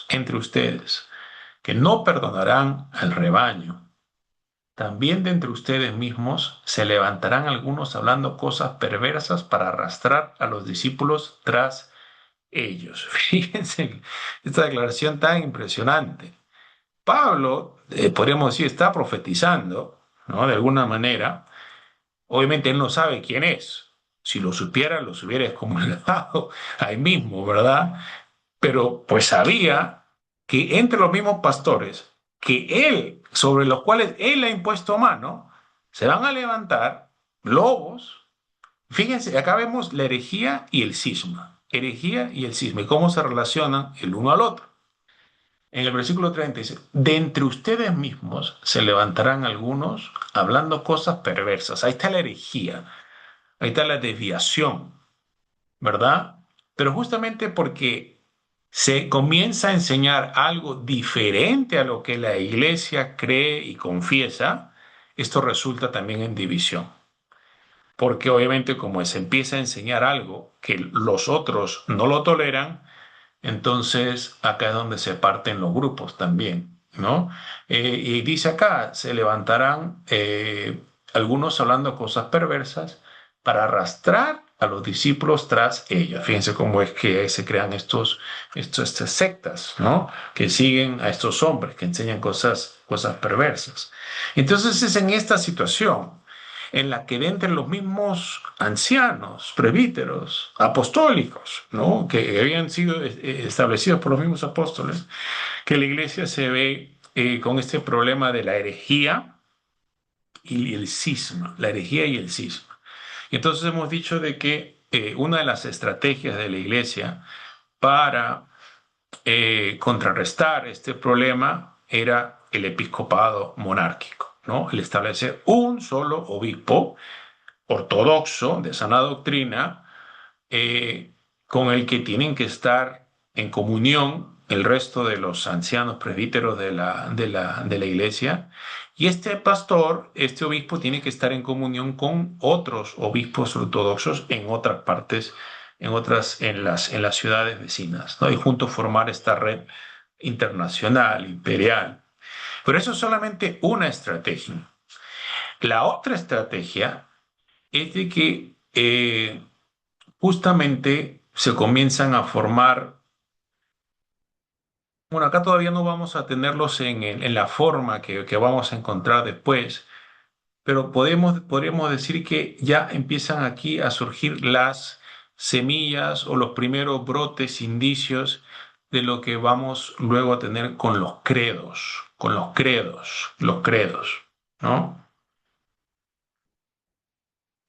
entre ustedes, que no perdonarán al rebaño. También de entre ustedes mismos se levantarán algunos hablando cosas perversas para arrastrar a los discípulos tras ellos. Fíjense esta declaración tan impresionante. Pablo, podríamos decir, está profetizando, ¿no? De alguna manera. Obviamente él no sabe quién es. Si lo supiera, los hubiera excomulgado ahí mismo, ¿verdad? Pero pues sabía que entre los mismos pastores, que él, sobre los cuales él ha impuesto mano, se van a levantar lobos. Fíjense, acá vemos la herejía y el cisma. Herejía y el cisma, y cómo se relacionan el uno al otro. En el versículo 30 dice, de entre ustedes mismos se levantarán algunos hablando cosas perversas. Ahí está la herejía, ahí está la desviación, ¿verdad? Pero justamente porque se comienza a enseñar algo diferente a lo que la iglesia cree y confiesa, esto resulta también en división. Porque obviamente como se empieza a enseñar algo que los otros no lo toleran, entonces acá es donde se parten los grupos también, ¿no? Y dice acá, se levantarán algunos hablando cosas perversas para arrastrar a los discípulos tras ella. Fíjense cómo es que se crean estas sectas, ¿no? Que siguen a estos hombres que enseñan cosas perversas. Entonces es en esta situación en la que de entre los mismos ancianos, presbíteros, apostólicos, ¿no? Que habían sido establecidos por los mismos apóstoles, que la iglesia se ve con este problema de la herejía y el cisma, la herejía y el cisma. Y entonces hemos dicho de que una de las estrategias de la iglesia para contrarrestar este problema era el episcopado monárquico, ¿no? El establecer un solo obispo ortodoxo de sana doctrina eh, con el que tienen que estar en comunión el resto de los ancianos presbíteros de la iglesia. Y este pastor, este obispo, tiene que estar en comunión con otros obispos ortodoxos en otras partes, en las ciudades vecinas, ¿no? Y juntos formar esta red internacional, imperial. Pero eso es solamente una estrategia. La otra estrategia es de que justamente se comienzan a formar, bueno, acá todavía no vamos a tenerlos en la forma que vamos a encontrar después, pero podríamos decir que ya empiezan aquí a surgir las semillas o los primeros brotes, indicios de lo que vamos luego a tener con los credos, ¿no?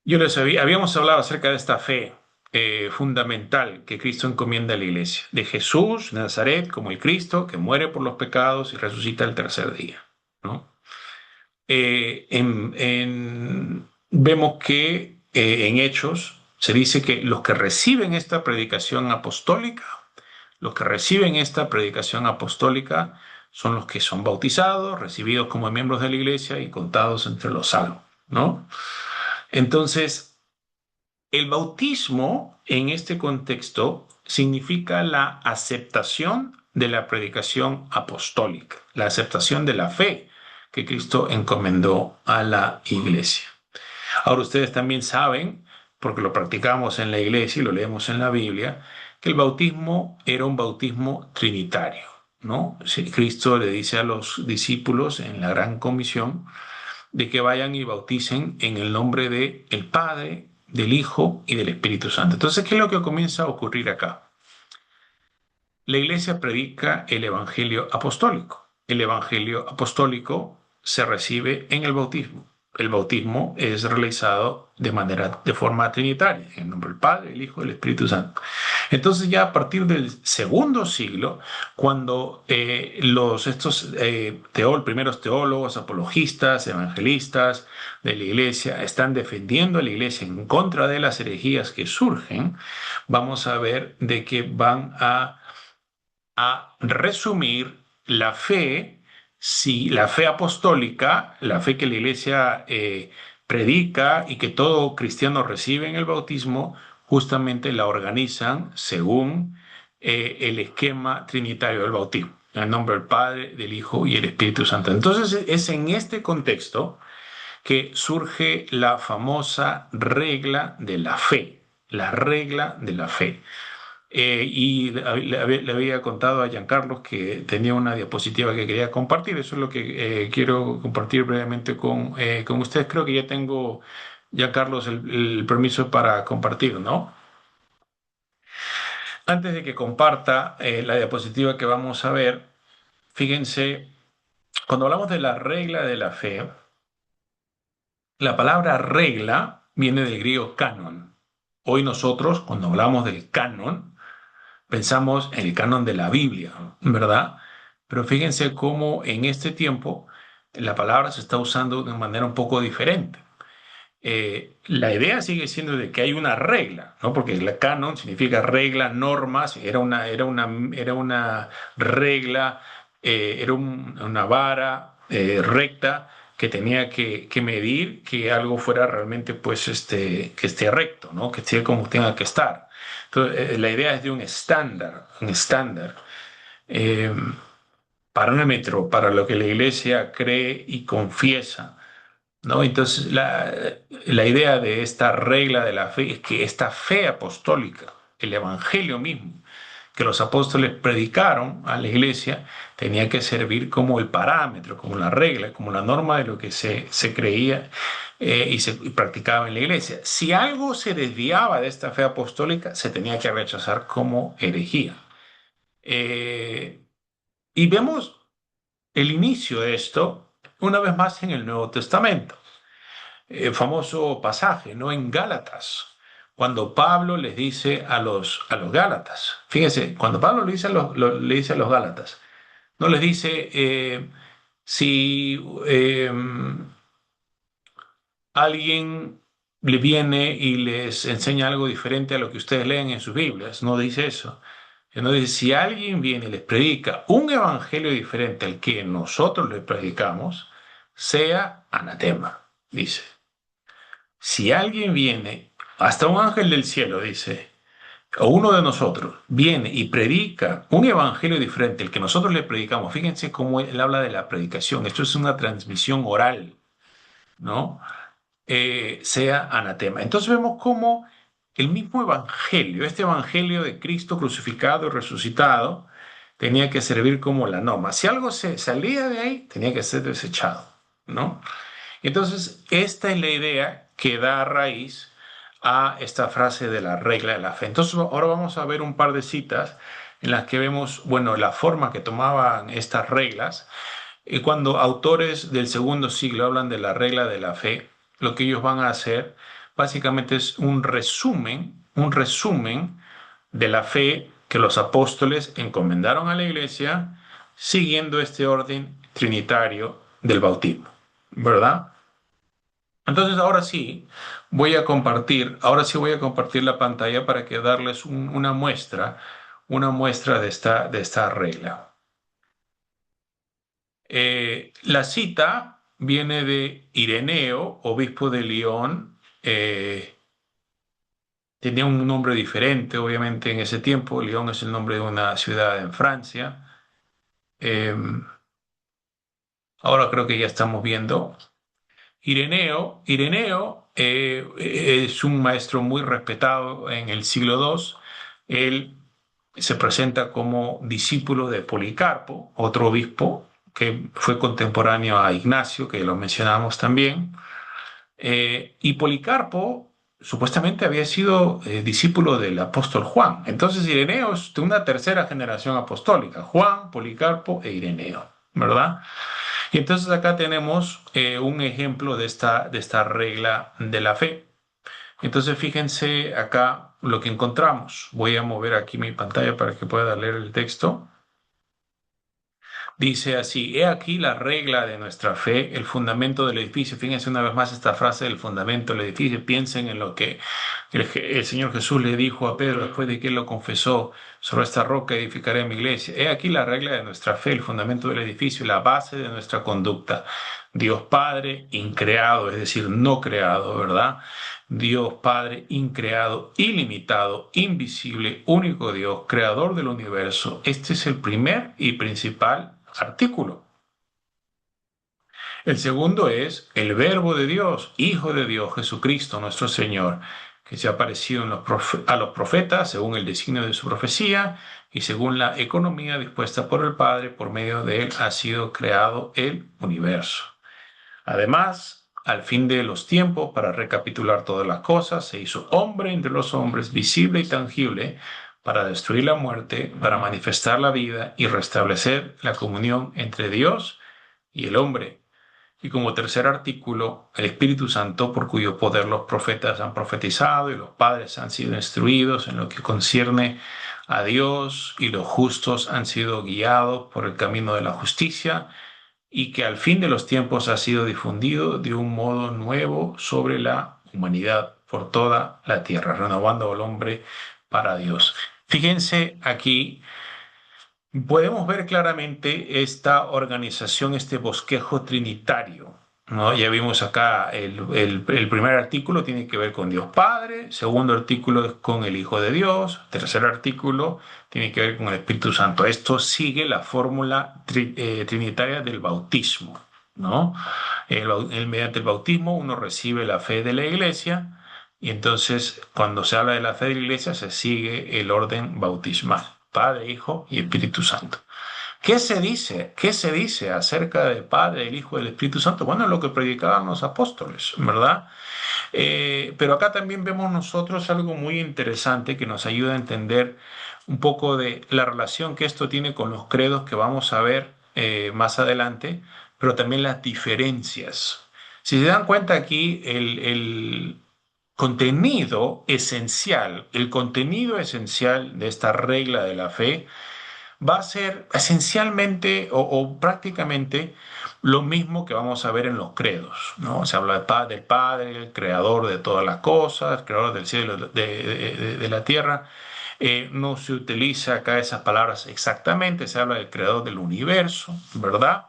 Habíamos hablado acerca de esta fe fundamental que Cristo encomienda a la iglesia, de Jesús de Nazaret como el Cristo que muere por los pecados y resucita el tercer día, ¿no? Vemos que en Hechos se dice que los que reciben esta predicación apostólica son los que son bautizados, recibidos como miembros de la iglesia y contados entre los salvos, ¿no? Entonces, el bautismo en este contexto significa la aceptación de la predicación apostólica, la aceptación de la fe que Cristo encomendó a la iglesia. Ahora ustedes también saben, porque lo practicamos en la iglesia y lo leemos en la Biblia, que el bautismo era un bautismo trinitario, ¿no? Cristo le dice a los discípulos en la Gran Comisión de que vayan y bauticen en el nombre de el Padre, del Hijo y del Espíritu Santo. Entonces, ¿qué es lo que comienza a ocurrir acá? La iglesia predica el evangelio apostólico. El evangelio apostólico se recibe en el bautismo. El bautismo es realizado de forma trinitaria, en el nombre del Padre, el Hijo y el Espíritu Santo. Entonces ya a partir del segundo siglo, cuando estos primeros teólogos, apologistas, evangelistas de la iglesia están defendiendo a la iglesia en contra de las herejías que surgen, vamos a ver de que van a resumir la fe, si la fe apostólica, la fe que la iglesia predica y que todo cristiano recibe en el bautismo, justamente la organizan según el esquema trinitario del bautismo, en el nombre del Padre, del Hijo y el Espíritu Santo. Entonces es en este contexto que surge la famosa regla de la fe, la regla de la fe. Y le había contado a Giancarlos que tenía una diapositiva que quería compartir. Eso es lo que quiero compartir brevemente con ustedes. Creo que ya tengo, Giancarlos, el permiso para compartir, ¿no? Antes de que comparta la diapositiva que vamos a ver, fíjense, cuando hablamos de la regla de la fe, la palabra regla viene del griego canon. Hoy nosotros, cuando hablamos del canon, pensamos en el canon de la Biblia, ¿verdad? Pero fíjense cómo en este tiempo la palabra se está usando de manera un poco diferente. La idea sigue siendo de que hay una regla, ¿no? Porque el canon significa regla, normas, era una regla, una vara recta que tenía que medir que algo fuera realmente, pues, que esté recto, ¿no? Que esté como tenga que estar. Entonces, la idea es de un estándar, eh, parámetro para lo que la iglesia cree y confiesa ¿no? Entonces, la idea de esta regla de la fe es que esta fe apostólica, el evangelio mismo, que los apóstoles predicaron a la iglesia, tenía que servir como el parámetro, como la regla, como la norma de lo que se creía y practicaba en la iglesia. Si algo se desviaba de esta fe apostólica, se tenía que rechazar como herejía. Eh, y vemos el inicio de esto una vez más en el Nuevo Testamento. Famoso pasaje, ¿no? En Gálatas, cuando Pablo les dice a los Gálatas, fíjense, cuando Pablo le dice a los Gálatas, no les dice si alguien le viene y les enseña algo diferente a lo que ustedes leen en sus Biblias, no dice eso. No dice, si alguien viene y les predica un evangelio diferente al que nosotros le predicamos, sea anatema, dice. Si alguien viene, hasta un ángel del cielo, dice, o uno de nosotros, viene y predica un evangelio diferente al que nosotros le predicamos, fíjense cómo él habla de la predicación, esto es una transmisión oral, ¿no? Sea anatema. Entonces vemos cómo el mismo evangelio, este evangelio de Cristo crucificado y resucitado, tenía que servir como la norma. Si algo se salía de ahí, tenía que ser desechado, ¿no? Entonces, esta es la idea que da raíz a esta frase de la regla de la fe. Entonces, ahora vamos a ver un par de citas en las que vemos, bueno, la forma que tomaban estas reglas. Y cuando autores del segundo siglo hablan de la regla de la fe, lo que ellos van a hacer básicamente es un resumen de la fe que los apóstoles encomendaron a la iglesia siguiendo este orden trinitario del bautismo, ¿verdad? Entonces ahora sí voy a compartir la pantalla para que darles una muestra de esta regla. La cita viene de Ireneo, obispo de León. Tenía un nombre diferente, obviamente, en ese tiempo. León es el nombre de una ciudad en Francia. Eh, Ahora creo que ya estamos viendo. Ireneo es un maestro muy respetado en el siglo II. Él se presenta como discípulo de Policarpo, otro obispo que fue contemporáneo a Ignacio, que lo mencionamos también. Y Policarpo supuestamente había sido discípulo del apóstol Juan. Entonces Ireneo es de una tercera generación apostólica, Juan, Policarpo e Ireneo, ¿verdad? Y entonces acá tenemos un ejemplo de esta regla de la fe. Entonces fíjense acá lo que encontramos. Voy a mover aquí mi pantalla para que pueda leer el texto. Dice así, he aquí la regla de nuestra fe, el fundamento del edificio. Fíjense una vez más esta frase del fundamento del edificio. Piensen en lo que el Señor Jesús le dijo a Pedro después de que él lo confesó, sobre esta roca edificaré mi iglesia. He aquí la regla de nuestra fe, el fundamento del edificio, la base de nuestra conducta. Dios Padre increado, es decir, no creado, ¿verdad? Dios Padre increado, ilimitado, invisible, único Dios, creador del universo. Este es el primer y principal artículo. El segundo es el Verbo de Dios, Hijo de Dios, Jesucristo, nuestro Señor, que se ha aparecido a los profetas según el designio de su profecía y según la economía dispuesta por el Padre, por medio de él ha sido creado el universo. Además, al fin de los tiempos, para recapitular todas las cosas, se hizo hombre entre los hombres, visible y tangible, para destruir la muerte, para manifestar la vida y restablecer la comunión entre Dios y el hombre. Y como tercer artículo, el Espíritu Santo, por cuyo poder los profetas han profetizado y los padres han sido instruidos en lo que concierne a Dios y los justos han sido guiados por el camino de la justicia y que al fin de los tiempos ha sido difundido de un modo nuevo sobre la humanidad por toda la tierra, renovando al hombre para Dios. Fíjense aquí, podemos ver claramente esta organización, este bosquejo trinitario, ¿no? Ya vimos acá el primer artículo tiene que ver con Dios Padre, segundo artículo es con el Hijo de Dios, tercer artículo tiene que ver con el Espíritu Santo. Esto sigue la fórmula trinitaria del bautismo, ¿no? Mediante el bautismo uno recibe la fe de la iglesia y entonces cuando se habla de la fe de la iglesia se sigue el orden bautismal, Padre, Hijo y Espíritu Santo. ¿Qué se dice? ¿Qué se dice acerca del Padre, el Hijo y el Espíritu Santo? Bueno, lo que predicaban los apóstoles, ¿verdad? Pero acá también vemos nosotros algo muy interesante que nos ayuda a entender un poco de la relación que esto tiene con los credos que vamos a ver más adelante, pero también las diferencias. Si se dan cuenta aquí, el contenido esencial de esta regla de la fe va a ser esencialmente o prácticamente lo mismo que vamos a ver en los credos, ¿no? Se habla del Padre, el creador de todas las cosas, el creador del cielo, de la tierra. No se utiliza acá esas palabras exactamente, se habla del creador del universo, ¿verdad?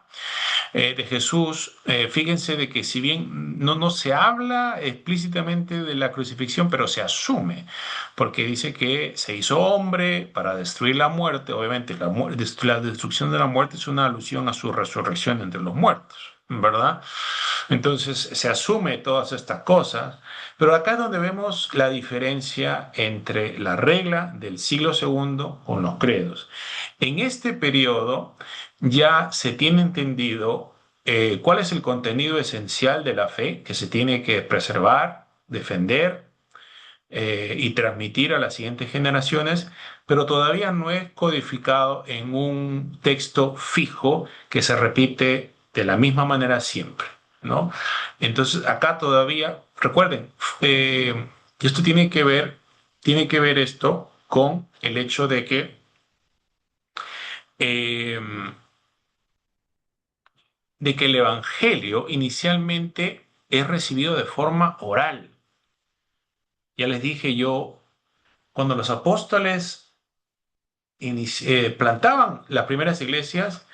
De Jesús, fíjense de que si bien no se habla explícitamente de la crucifixión, pero se asume, porque dice que se hizo hombre para destruir la muerte. Obviamente la destrucción de la muerte es una alusión a su resurrección entre los muertos, ¿verdad? Entonces se asume todas estas cosas, pero acá es donde vemos la diferencia entre la regla del siglo segundo con los credos. En este periodo ya se tiene entendido cuál es el contenido esencial de la fe que se tiene que preservar, defender y transmitir a las siguientes generaciones, pero todavía no es codificado en un texto fijo que se repite de la misma manera siempre, ¿no? Entonces, acá todavía, recuerden, esto tiene que ver esto con el hecho eh, de que el Evangelio inicialmente es recibido de forma oral. Ya les dije yo, cuando los apóstoles plantaban las primeras iglesias,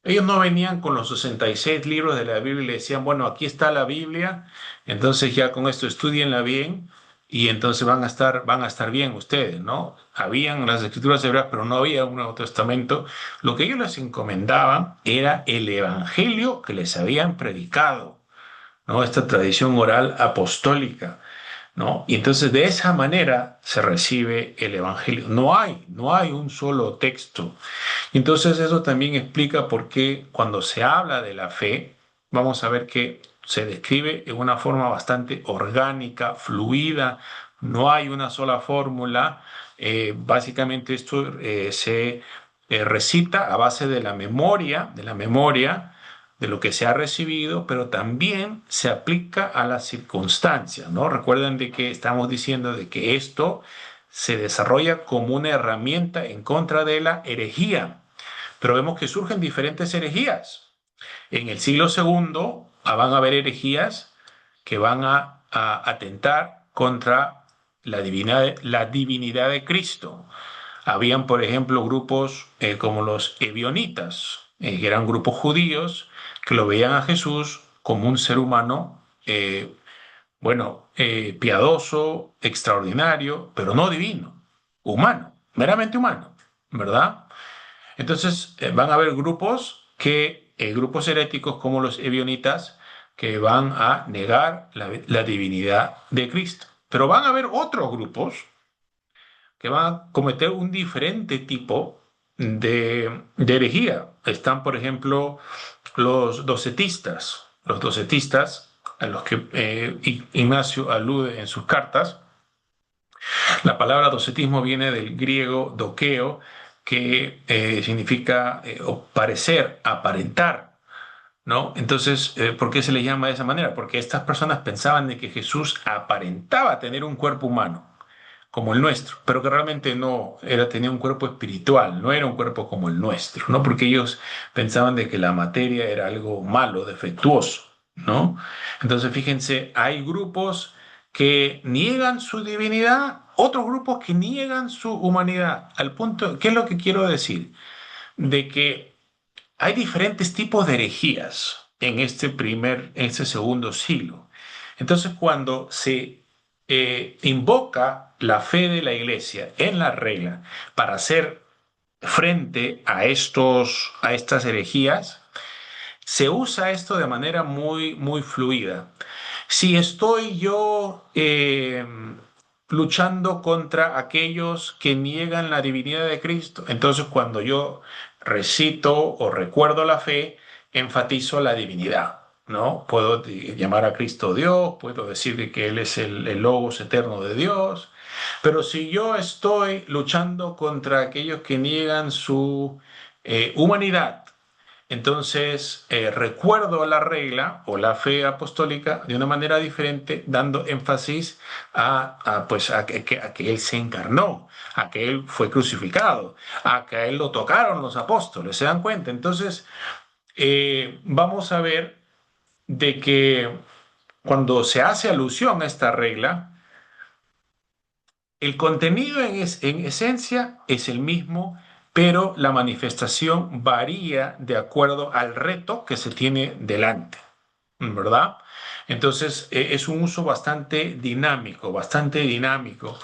ellos no venían con los 66 libros de la Biblia y le decían, bueno, aquí está la Biblia, entonces ya con esto estudienla bien y entonces van a estar bien ustedes, ¿no? Habían las escrituras hebreas, pero no había un Nuevo Testamento. Lo que ellos les encomendaban era el evangelio que les habían predicado, ¿no? Esta tradición oral apostólica, ¿no? Y entonces de esa manera se recibe el evangelio. No hay un solo texto. Entonces eso también explica por qué cuando se habla de la fe, vamos a ver que se describe en una forma bastante orgánica, fluida, no hay una sola fórmula. Básicamente esto se recita a base de la memoria de lo que se ha recibido, pero también se aplica a las circunstancias, ¿no? Recuerden de que estamos diciendo de que esto se desarrolla como una herramienta en contra de la herejía, pero vemos que surgen diferentes herejías. En el siglo segundo van a haber herejías que van a atentar contra la divinidad de Cristo. Habían, por ejemplo, grupos como los ebionitas, que eran grupos judíos que lo veían a Jesús como un ser humano, piadoso, extraordinario, pero no divino, humano, meramente humano, ¿verdad? Entonces, van a haber grupos heréticos como los ebionitas, que van a negar la divinidad de Cristo. Pero van a haber otros grupos que van a cometer un diferente tipo de herejía. Están, por ejemplo, los docetistas. Los docetistas, a los que Ignacio alude en sus cartas. La palabra docetismo viene del griego dokeo, que significa parecer, aparentar, ¿no? Entonces, ¿por qué se les llama de esa manera? Porque estas personas pensaban de que Jesús aparentaba tener un cuerpo humano como el nuestro, pero que realmente no era, tenía un cuerpo espiritual, no era un cuerpo como el nuestro, ¿no? Porque ellos pensaban de que la materia era algo malo, defectuoso, ¿no? Entonces, fíjense, hay grupos que niegan su divinidad, otros grupos que niegan su humanidad. Al punto, ¿qué es lo que quiero decir? De que hay diferentes tipos de herejías en este segundo siglo. Entonces, cuando se invoca la fe de la iglesia en la regla para hacer frente a estas herejías, se usa esto de manera muy, muy fluida. Si estoy yo luchando contra aquellos que niegan la divinidad de Cristo, entonces cuando yo recito o recuerdo la fe, enfatizo la divinidad, ¿no? Puedo llamar a Cristo Dios, puedo decir de que Él es el Logos eterno de Dios, pero si yo estoy luchando contra aquellos que niegan su humanidad, entonces, recuerdo la regla o la fe apostólica de una manera diferente, dando énfasis pues, a que Él se encarnó, a que Él fue crucificado, a que a Él lo tocaron los apóstoles. ¿Se dan cuenta? Entonces, vamos a ver de que cuando se hace alusión a esta regla, el contenido en esencia es el mismo, pero la manifestación varía de acuerdo al reto que se tiene delante, ¿verdad? Entonces, es un uso bastante dinámico, bastante dinámico.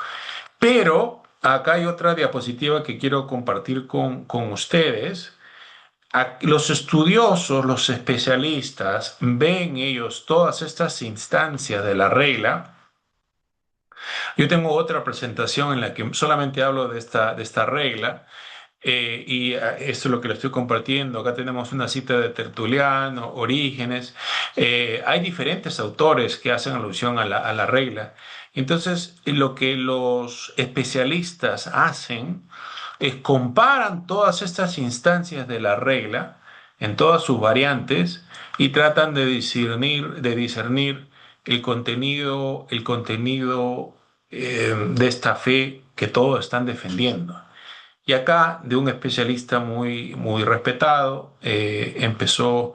Pero acá hay otra diapositiva que quiero compartir con ustedes. Los estudiosos, los especialistas, ven ellos todas estas instancias de la regla. Yo tengo otra presentación en la que solamente hablo de esta regla, esto es lo que le estoy compartiendo. Acá tenemos una cita de Tertuliano, Orígenes. Hay diferentes autores que hacen alusión a la regla. Entonces, lo que los especialistas hacen es comparan todas estas instancias de la regla en todas sus variantes y tratan de discernir el contenido de esta fe que todos están defendiendo. Y acá, de un especialista muy, muy respetado, empezó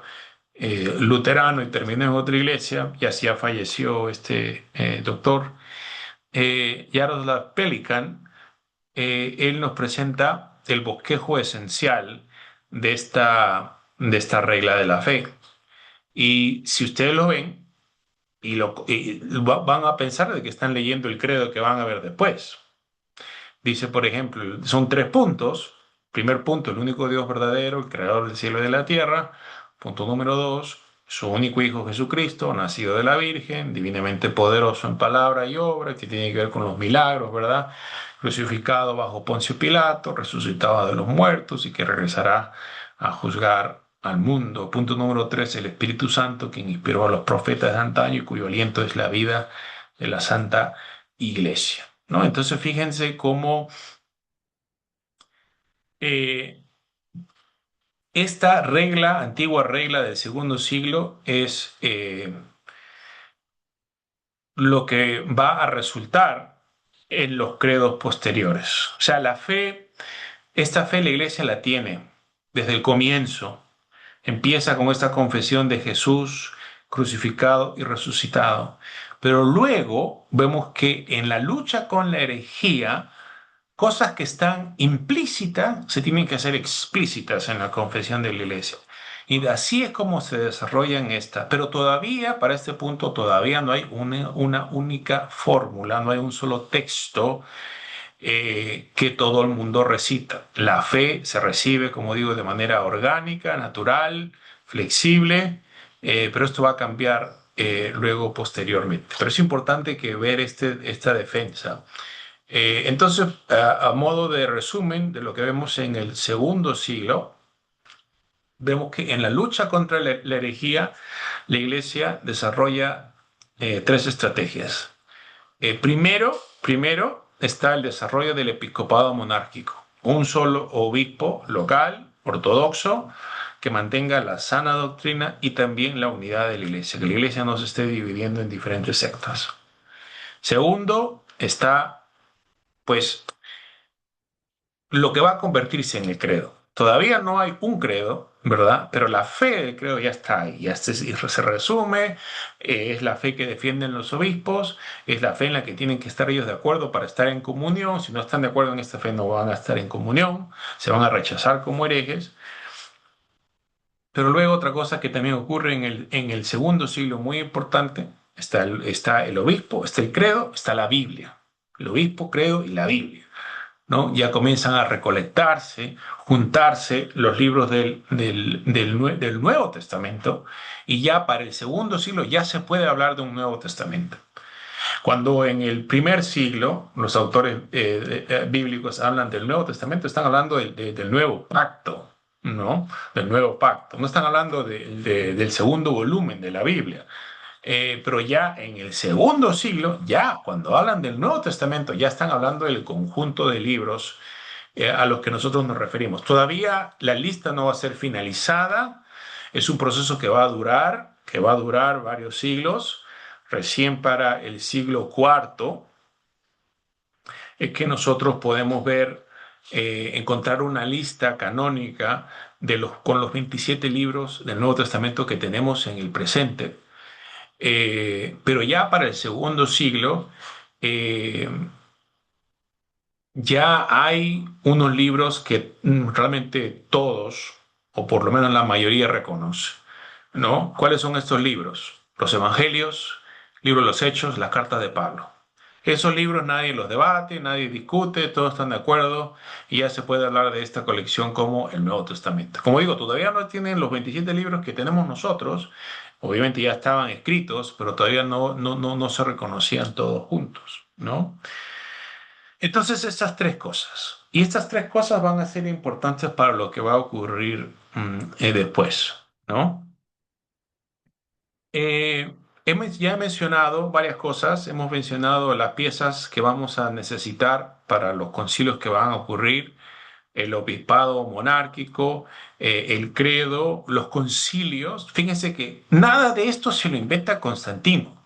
luterano y terminó en otra iglesia, y así ya falleció este doctor, Jaroslav Pelikan. Él nos presenta el bosquejo esencial de esta regla de la fe. Y si ustedes lo ven, van a pensar de que están leyendo el credo que van a ver después. Dice, por ejemplo, son tres puntos. Primer punto, el único Dios verdadero, el creador del cielo y de la tierra. Punto número dos, su único Hijo Jesucristo, nacido de la Virgen, divinamente poderoso en palabra y obra, que tiene que ver con los milagros, ¿verdad? Crucificado bajo Poncio Pilato, resucitado de los muertos y que regresará a juzgar al mundo. Punto número tres, el Espíritu Santo, quien inspiró a los profetas de antaño y cuyo aliento es la vida de la Santa Iglesia, ¿no? Entonces fíjense cómo eh, esta regla, antigua regla del segundo siglo, es lo que va a resultar en los credos posteriores. O sea, esta fe la iglesia la tiene desde el comienzo. Empieza con esta confesión de Jesús crucificado y resucitado. Pero luego vemos que en la lucha con la herejía, cosas que están implícitas se tienen que hacer explícitas en la confesión de la iglesia. Y así es como se desarrollan estas. Pero todavía, para este punto, todavía no hay una única fórmula, no hay un solo texto que todo el mundo recita. La fe se recibe, como digo, de manera orgánica, natural, flexible, pero esto va a cambiar luego posteriormente. Pero es importante que ver esta defensa. Entonces, a modo de resumen de lo que vemos en el segundo siglo, vemos que en la lucha contra la herejía, la Iglesia desarrolla tres estrategias. Primero está el desarrollo del episcopado monárquico, un solo obispo local, ortodoxo, que mantenga la sana doctrina y también la unidad de la Iglesia, que la Iglesia no se esté dividiendo en diferentes sectas. Segundo, está pues lo que va a convertirse en el credo. Todavía no hay un credo, ¿verdad? Pero la fe del credo ya está ahí, ya se resume, es la fe que defienden los obispos, es la fe en la que tienen que estar ellos de acuerdo para estar en comunión. Si no están de acuerdo en esta fe, no van a estar en comunión, se van a rechazar como herejes. Pero luego otra cosa que también ocurre en el segundo siglo muy importante, está el obispo, está el credo, está la Biblia. El obispo, credo y la Biblia. ¿no? Ya comienzan a recolectarse, juntarse los libros del Nuevo Testamento y ya para el segundo siglo ya se puede hablar de un Nuevo Testamento. Cuando en el primer siglo los autores bíblicos hablan del Nuevo Testamento, están hablando del nuevo pacto, ¿no? Del nuevo pacto. No están hablando del segundo volumen de la Biblia. Pero ya en el segundo siglo, ya cuando hablan del Nuevo Testamento, ya están hablando del conjunto de libros a los que nosotros nos referimos. Todavía la lista no va a ser finalizada, es un proceso que va a durar varios siglos. Recién para el siglo cuarto es que nosotros podemos ver, encontrar una lista canónica con los 27 libros del Nuevo Testamento que tenemos en el presente. Pero ya para el segundo siglo, eh, ya hay unos libros que realmente todos, o por lo menos la mayoría, reconoce, ¿no? ¿Cuáles son estos libros? Los Evangelios, libro de los Hechos, las cartas de Pablo. Esos libros nadie los debate, nadie discute, todos están de acuerdo y ya se puede hablar de esta colección como el Nuevo Testamento. Como digo, todavía no tienen los 27 libros que tenemos nosotros, obviamente ya estaban escritos, pero todavía no se reconocían todos juntos, ¿no? Entonces, estas tres cosas. Y estas tres cosas van a ser importantes para lo que va a ocurrir después, ¿no? Eh, ya he mencionado varias cosas. Hemos mencionado las piezas que vamos a necesitar para los concilios que van a ocurrir, el obispado monárquico, el credo, los concilios. Fíjense que nada de esto se lo inventa Constantino.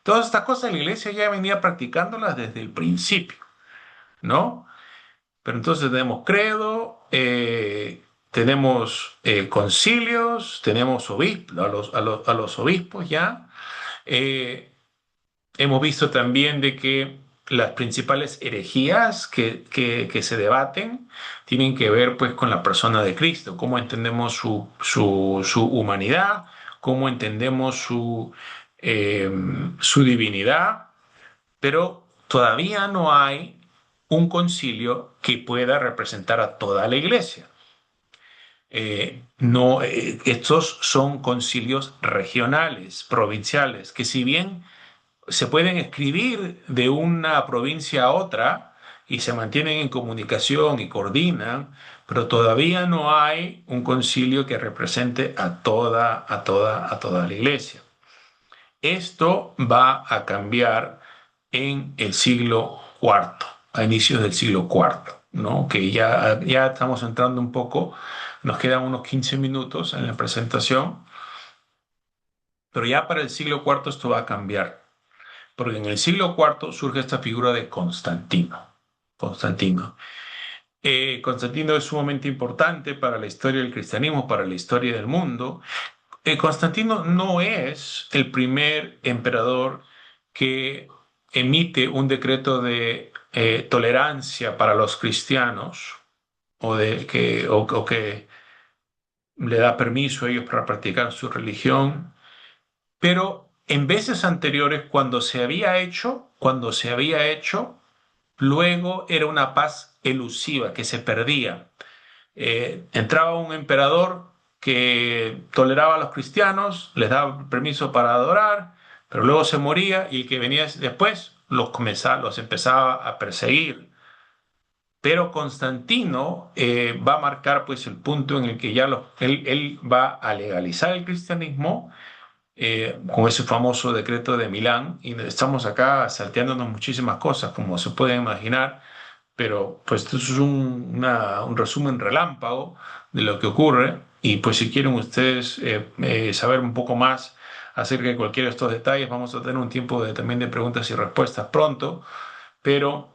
Todas estas cosas la iglesia ya venía practicándolas desde el principio, ¿no? Pero entonces tenemos credo, tenemos concilios, tenemos obispos, a los obispos ya. Eh, Hemos visto también de que las principales herejías que se debaten tienen que ver pues con la persona de Cristo, cómo entendemos su humanidad, cómo entendemos su divinidad, pero todavía no hay un concilio que pueda representar a toda la iglesia. No, estos son concilios regionales, provinciales, que si bien se pueden escribir de una provincia a otra y se mantienen en comunicación y coordinan, pero todavía no hay un concilio que represente a toda la iglesia. Esto va a cambiar en el siglo cuarto, a inicios del siglo cuarto, ¿no? Que ya estamos entrando un poco, nos quedan unos 15 minutos en la presentación, pero ya para el siglo cuarto esto va a cambiar, porque en el siglo cuarto surge esta figura de Constantino. Constantino. Constantino es sumamente importante para la historia del cristianismo, para la historia del mundo. Constantino no es el primer emperador que emite un decreto de tolerancia para los cristianos o que le da permiso a ellos para practicar su religión, pero en veces anteriores, cuando se había hecho, luego era una paz elusiva que se perdía. Entraba un emperador que toleraba a los cristianos, les daba permiso para adorar, pero luego se moría y el que venía después los empezaba a perseguir. Pero Constantino va a marcar pues el punto en el que él va a legalizar el cristianismo con ese famoso decreto de Milán y estamos acá salteándonos muchísimas cosas como se pueden imaginar, pero pues esto es un resumen relámpago de lo que ocurre y pues si quieren ustedes saber un poco más acerca de cualquiera de estos detalles, vamos a tener un tiempo también de preguntas y respuestas pronto, pero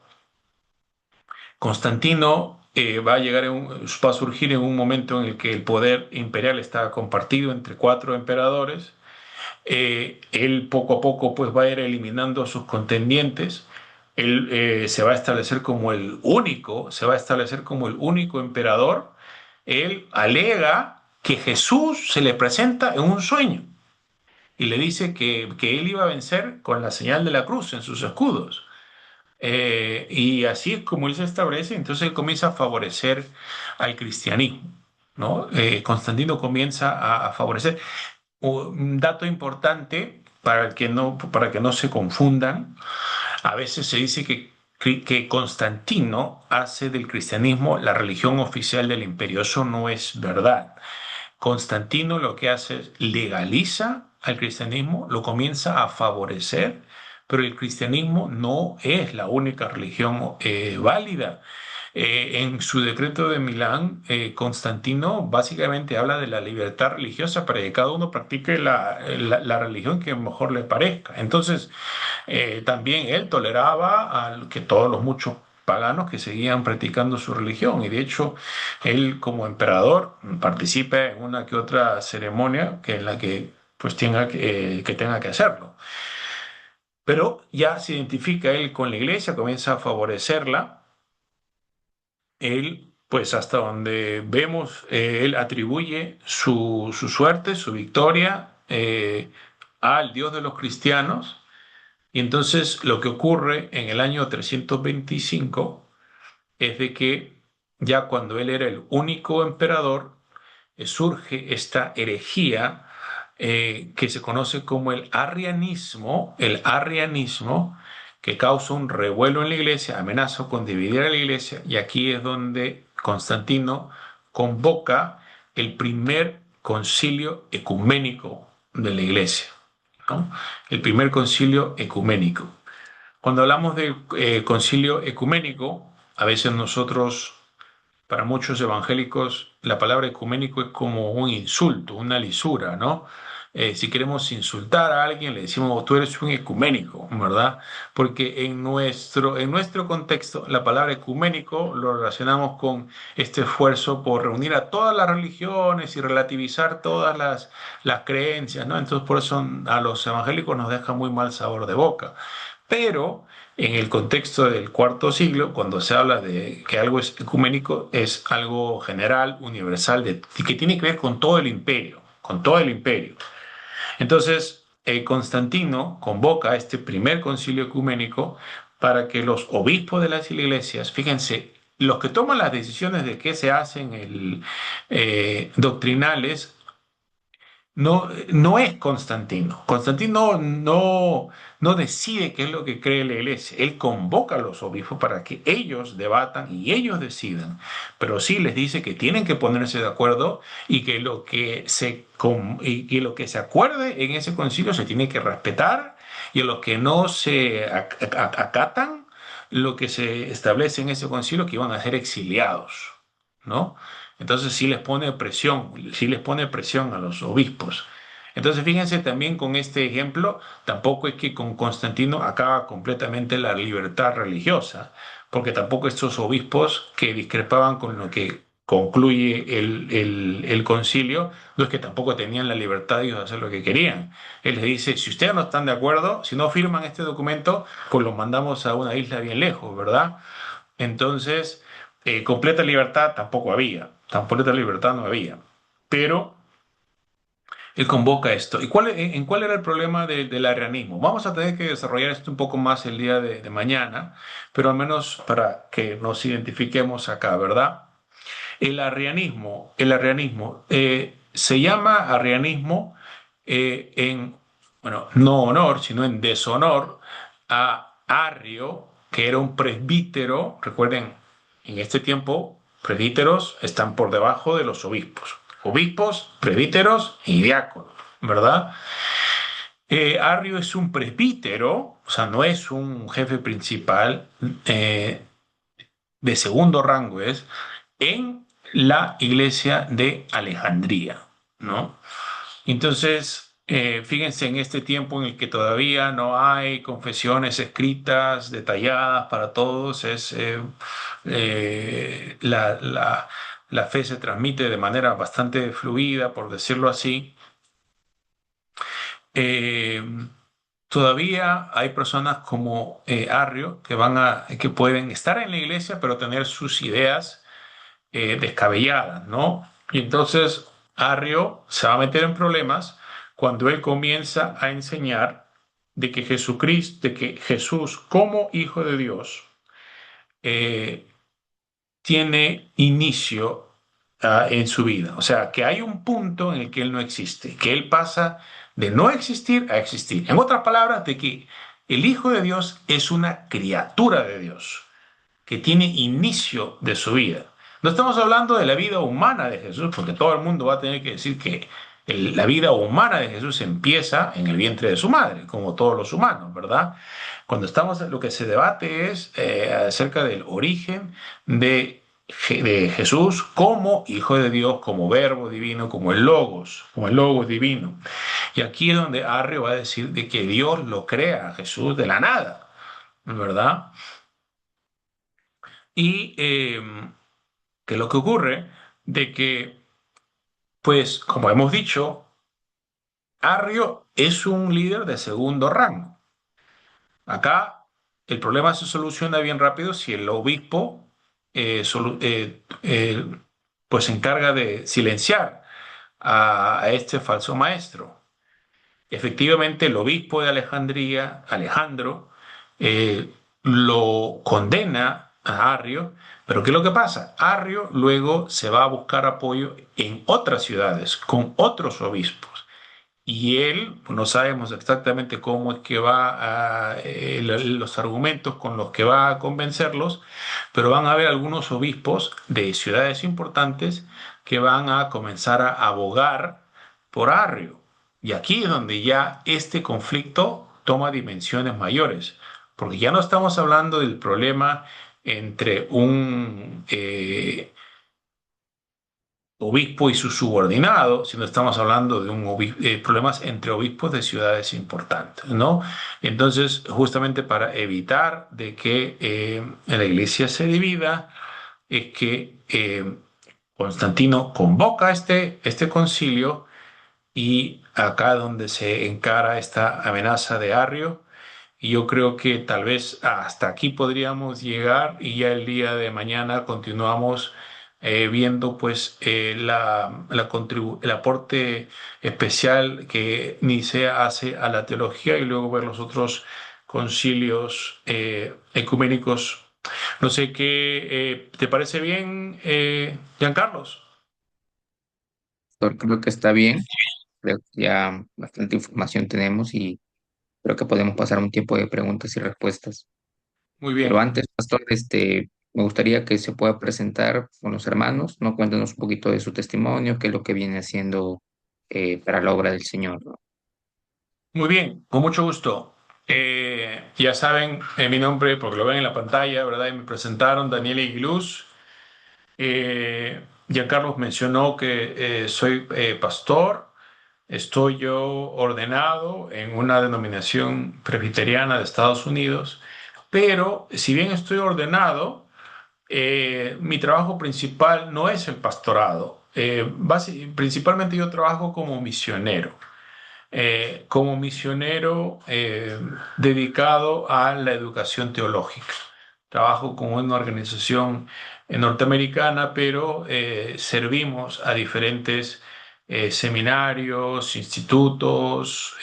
Constantino va a surgir en un momento en el que el poder imperial está compartido entre cuatro emperadores. Él poco a poco pues va a ir eliminando a sus contendientes. Él se va a establecer como el único emperador. Él alega que Jesús se le presenta en un sueño y le dice que él iba a vencer con la señal de la cruz en sus escudos. Y así es como él se establece, entonces él comienza a favorecer al cristianismo, ¿no? Constantino comienza a favorecer. Un dato importante para que no se confundan, a veces se dice que Constantino hace del cristianismo la religión oficial del imperio. Eso no es verdad. Constantino lo que hace es legaliza al cristianismo, lo comienza a favorecer, pero el cristianismo no es la única religión válida. En su decreto de Milán, Constantino básicamente habla de la libertad religiosa para que cada uno practique la religión que mejor le parezca. Entonces, también él toleraba a que todos los muchos paganos que seguían practicando su religión y de hecho él como emperador participa en una que otra ceremonia que en la que pues que tenga que hacerlo. Pero ya se identifica él con la iglesia, comienza a favorecerla. Él, pues hasta donde vemos, él atribuye su suerte, su victoria al Dios de los cristianos. Y entonces lo que ocurre en el año 325 es de que ya cuando él era el único emperador, surge esta herejía que se conoce como el arrianismo, que causa un revuelo en la iglesia, amenaza con dividir a la iglesia, y aquí es donde Constantino convoca el primer concilio ecuménico de la iglesia, ¿no? El primer concilio ecuménico. Cuando hablamos de concilio ecuménico, a veces nosotros, para muchos evangélicos, la palabra ecuménico es como un insulto, una lisura, ¿no? Si queremos insultar a alguien, le decimos, tú eres un ecuménico, ¿verdad? Porque en nuestro contexto, la palabra ecuménico lo relacionamos con este esfuerzo por reunir a todas las religiones y relativizar todas las creencias, ¿no? Entonces, por eso a los evangélicos nos deja muy mal sabor de boca. Pero en el contexto del cuarto siglo, cuando se habla de que algo es ecuménico, es algo general, universal, que tiene que ver con todo el imperio, con todo el imperio. Entonces, Constantino convoca a este primer concilio ecuménico para que los obispos de las iglesias, fíjense, los que toman las decisiones de qué se hacen doctrinales no es Constantino. Constantino no decide qué es lo que cree la iglesia. Él convoca a los obispos para que ellos debatan y ellos decidan. Pero sí les dice que tienen que ponerse de acuerdo y que y que lo que se acuerde en ese concilio se tiene que respetar y a los que no se acatan lo que se establece en ese concilio que iban a ser exiliados, ¿no? Entonces sí les pone presión a los obispos. Entonces fíjense también con este ejemplo, tampoco es que con Constantino acaba completamente la libertad religiosa, porque tampoco estos obispos que discrepaban con lo que concluye el concilio, no es que tampoco tenían la libertad de ellos de hacer lo que querían. Él les dice, si ustedes no están de acuerdo, si no firman este documento, pues los mandamos a una isla bien lejos, ¿verdad? Entonces, completa libertad tampoco había, completa libertad no había, pero él convoca esto. ¿En cuál era el problema del arrianismo? Vamos a tener que desarrollar esto un poco más el día de mañana, pero al menos para que nos identifiquemos acá, ¿verdad? El arrianismo se llama arrianismo bueno, no honor, sino en deshonor a Arrio, que era un presbítero. Recuerden, en este tiempo, presbíteros están por debajo de los obispos. Obispos, presbíteros y diáconos, ¿verdad? Arrio es un presbítero, o sea, no es un jefe principal, de segundo rango es, en la iglesia de Alejandría, ¿no? Entonces, fíjense en este tiempo en el que todavía no hay confesiones escritas, detalladas para todos, la fe se transmite de manera bastante fluida, por decirlo así. Eh, Todavía hay personas como Arrio que pueden estar en la iglesia, pero tener sus ideas descabelladas, ¿no? Y entonces Arrio se va a meter en problemas cuando él comienza a enseñar de que Jesucristo, de que Jesús como Hijo de Dios eh, tiene inicio en su vida. O sea, que hay un punto en el que Él no existe, que Él pasa de no existir a existir. En otras palabras, de que el Hijo de Dios es una criatura de Dios, que tiene inicio de su vida. No estamos hablando de la vida humana de Jesús, porque todo el mundo va a tener que decir que la vida humana de Jesús empieza en el vientre de su madre, como todos los humanos, ¿verdad? Cuando estamos, lo que se debate es acerca del origen de Jesús como Hijo de Dios, como Verbo divino, como el Logos divino. Y aquí es donde Arrio va a decir de que Dios lo crea a Jesús de la nada, ¿verdad? Y que lo que ocurre de que, pues, como hemos dicho, Arrio es un líder de segundo rango. Acá el problema se soluciona bien rápido si el obispo pues se encarga de silenciar a este falso maestro. Efectivamente, el obispo de Alejandría, Alejandro, lo condena a Arrio, pero ¿qué es lo que pasa? Arrio luego se va a buscar apoyo en otras ciudades, con otros obispos. Y él, pues, no sabemos exactamente cómo es que va a, los argumentos con los que va a convencerlos, pero van a haber algunos obispos de ciudades importantes que van a comenzar a abogar por Arrio. Y aquí es donde ya este conflicto toma dimensiones mayores, porque ya no estamos hablando del problema entre un obispo y su subordinado, sino estamos hablando de problemas entre obispos de ciudades importantes, ¿no? Entonces, justamente para evitar de que la iglesia se divida, es que Constantino convoca este concilio y acá donde se encara esta amenaza de Arrio. Y yo creo que tal vez hasta aquí podríamos llegar y ya el día de mañana continuamos viendo pues el aporte especial que Nicea hace a la teología y luego ver los otros concilios ecuménicos. No sé qué te parece bien, Giancarlos. Creo que está bien, creo que ya bastante información tenemos y creo que podemos pasar un tiempo de preguntas y respuestas. Muy Pero bien. antes, Pastor, me gustaría que se pueda presentar con los hermanos, ¿no? Cuéntanos un poquito de su testimonio, qué es lo que viene haciendo para la obra del Señor, ¿no? Muy bien, con mucho gusto. Ya saben mi nombre porque lo ven en la pantalla, ¿verdad? Y me presentaron Daniel Iglús. Giancarlos mencionó que soy pastor. Estoy yo ordenado en una denominación presbiteriana de Estados Unidos, pero si bien estoy ordenado, mi trabajo principal no es el pastorado. Principalmente yo trabajo como misionero dedicado a la educación teológica. Trabajo con una organización norteamericana, pero servimos a diferentes seminarios, institutos,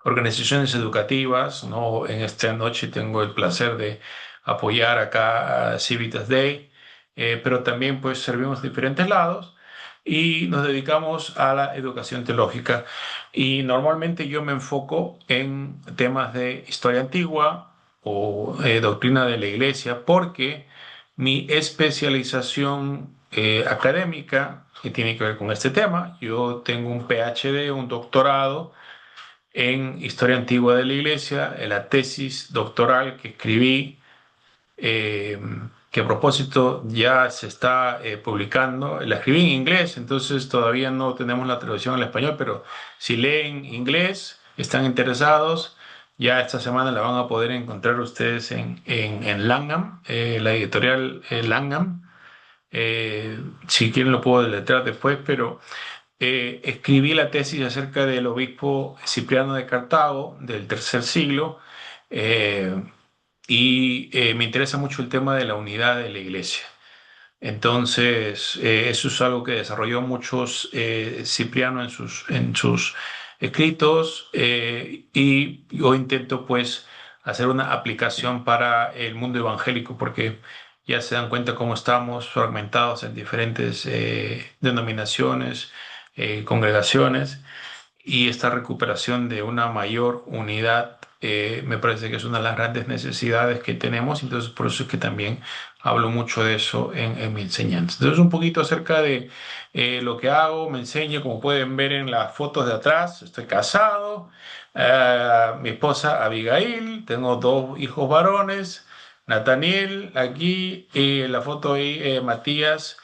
organizaciones educativas, ¿no? En esta noche tengo el placer de apoyar acá a Civitas Day, pero también pues servimos a diferentes lados y nos dedicamos a la educación teológica. Y normalmente yo me enfoco en temas de historia antigua o doctrina de la iglesia, porque mi especialización académica, que tiene que ver con este tema, yo tengo un PhD, un doctorado en Historia Antigua de la Iglesia, en la tesis doctoral que escribí, eh, que a propósito ya se está publicando. La escribí en inglés, entonces todavía no tenemos la traducción al español, pero si leen inglés, están interesados, ya esta semana la van a poder encontrar ustedes en Langham, la editorial Langham. Si quieren lo puedo deletrear después, pero escribí la tesis acerca del obispo Cipriano de Cartago del tercer siglo, eh, y me interesa mucho el tema de la unidad de la iglesia. Entonces, eso es algo que desarrolló muchos Cipriano en sus escritos y yo intento pues hacer una aplicación para el mundo evangélico porque ya se dan cuenta cómo estamos fragmentados en diferentes denominaciones, congregaciones y esta recuperación de una mayor unidad me parece que es una de las grandes necesidades que tenemos, entonces por eso es que también hablo mucho de eso en mi enseñanza. Entonces un poquito acerca de lo que hago, me enseño, como pueden ver en las fotos de atrás, estoy casado, mi esposa Abigail, tengo dos hijos varones, Nathaniel aquí y la foto ahí, Matías.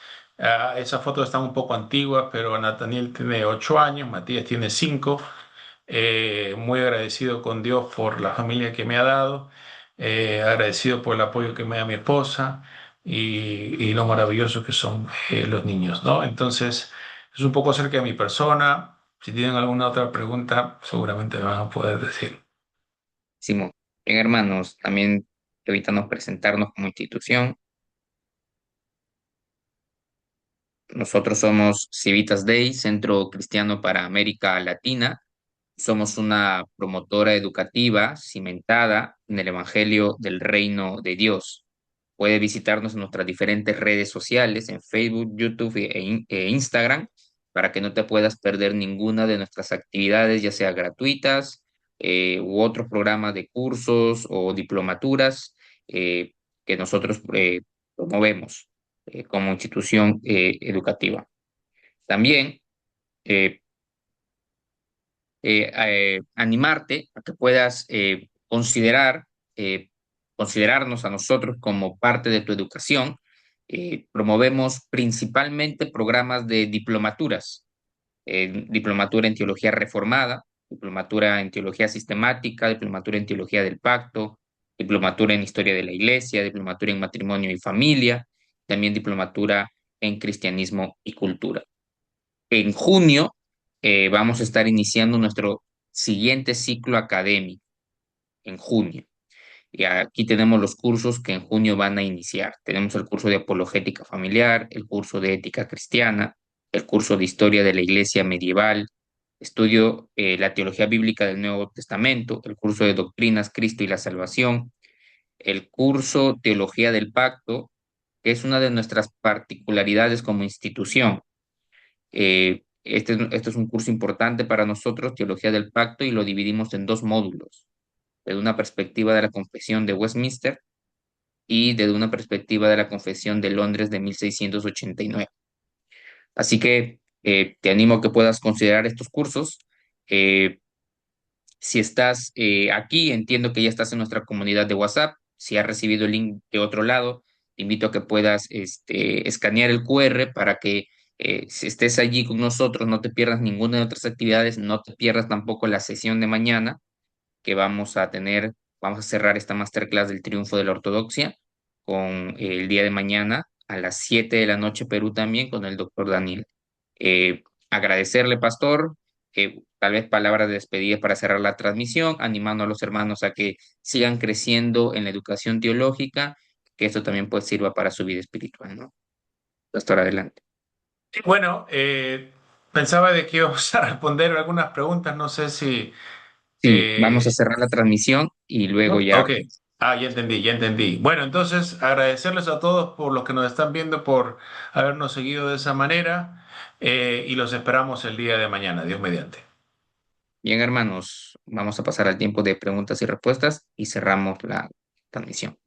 Esas fotos están un poco antiguas, pero Nathaniel tiene 8 años, Matías tiene 5. Muy agradecido con Dios por la familia que me ha dado, agradecido por el apoyo que me da mi esposa y lo maravilloso que son los niños, ¿no? Entonces, es un poco acerca de mi persona. Si tienen alguna otra pregunta, seguramente me van a poder decir. Simón. Bien, hermanos, también evitamos presentarnos como institución. Nosotros somos Civitas Day, Centro Cristiano para América Latina. Somos una promotora educativa cimentada en el Evangelio del Reino de Dios. Puede visitarnos en nuestras diferentes redes sociales, en Facebook, YouTube e Instagram, para que no te puedas perder ninguna de nuestras actividades, ya sea gratuitas u otros programas de cursos o diplomaturas eh, que nosotros promovemos como institución educativa. También eh, animarte a que puedas eh, considerarnos a nosotros como parte de tu educación. Promovemos principalmente programas de diplomaturas, diplomatura en teología reformada, diplomatura en teología sistemática, diplomatura en teología del pacto, diplomatura en historia de la iglesia, diplomatura en matrimonio y familia, también diplomatura en cristianismo y cultura. En junio vamos a estar iniciando nuestro siguiente ciclo académico, en junio. Y aquí tenemos los cursos que en junio van a iniciar. Tenemos el curso de apologética familiar, el curso de ética cristiana, el curso de historia de la iglesia medieval, estudio la teología bíblica del Nuevo Testamento, el curso de doctrinas, Cristo y la salvación, el curso teología del pacto, que es una de nuestras particularidades como institución. Este es un curso importante para nosotros, Teología del Pacto, y lo dividimos en dos módulos, desde una perspectiva de la Confesión de Westminster y desde una perspectiva de la Confesión de Londres de 1689. Así que te animo a que puedas considerar estos cursos. Eh, si estás aquí, entiendo que ya estás en nuestra comunidad de WhatsApp. Si has recibido el link de otro lado, te invito a que puedas escanear el QR para que si estés allí con nosotros, no te pierdas ninguna de nuestras actividades, no te pierdas tampoco la sesión de mañana que vamos a tener. Vamos a cerrar esta masterclass del triunfo de la ortodoxia con el día de mañana a las 7 de la noche Perú también con el doctor Daniel. Agradecerle, pastor, tal vez palabras de despedida para cerrar la transmisión, animando a los hermanos a que sigan creciendo en la educación teológica, que esto también pues sirva para su vida espiritual, ¿no? Pastor, adelante. Bueno, pensaba de que íbamos a responder algunas preguntas, no sé si... Sí, vamos a eh, cerrar la transmisión y luego ¿no? ya, Ok. pues, Ya entendí, ya entendí. Bueno, entonces agradecerles a todos por los que nos están viendo, por habernos seguido de esa manera y los esperamos el día de mañana, Dios mediante. bien, hermanos, vamos a pasar al tiempo de preguntas y respuestas y cerramos la transmisión.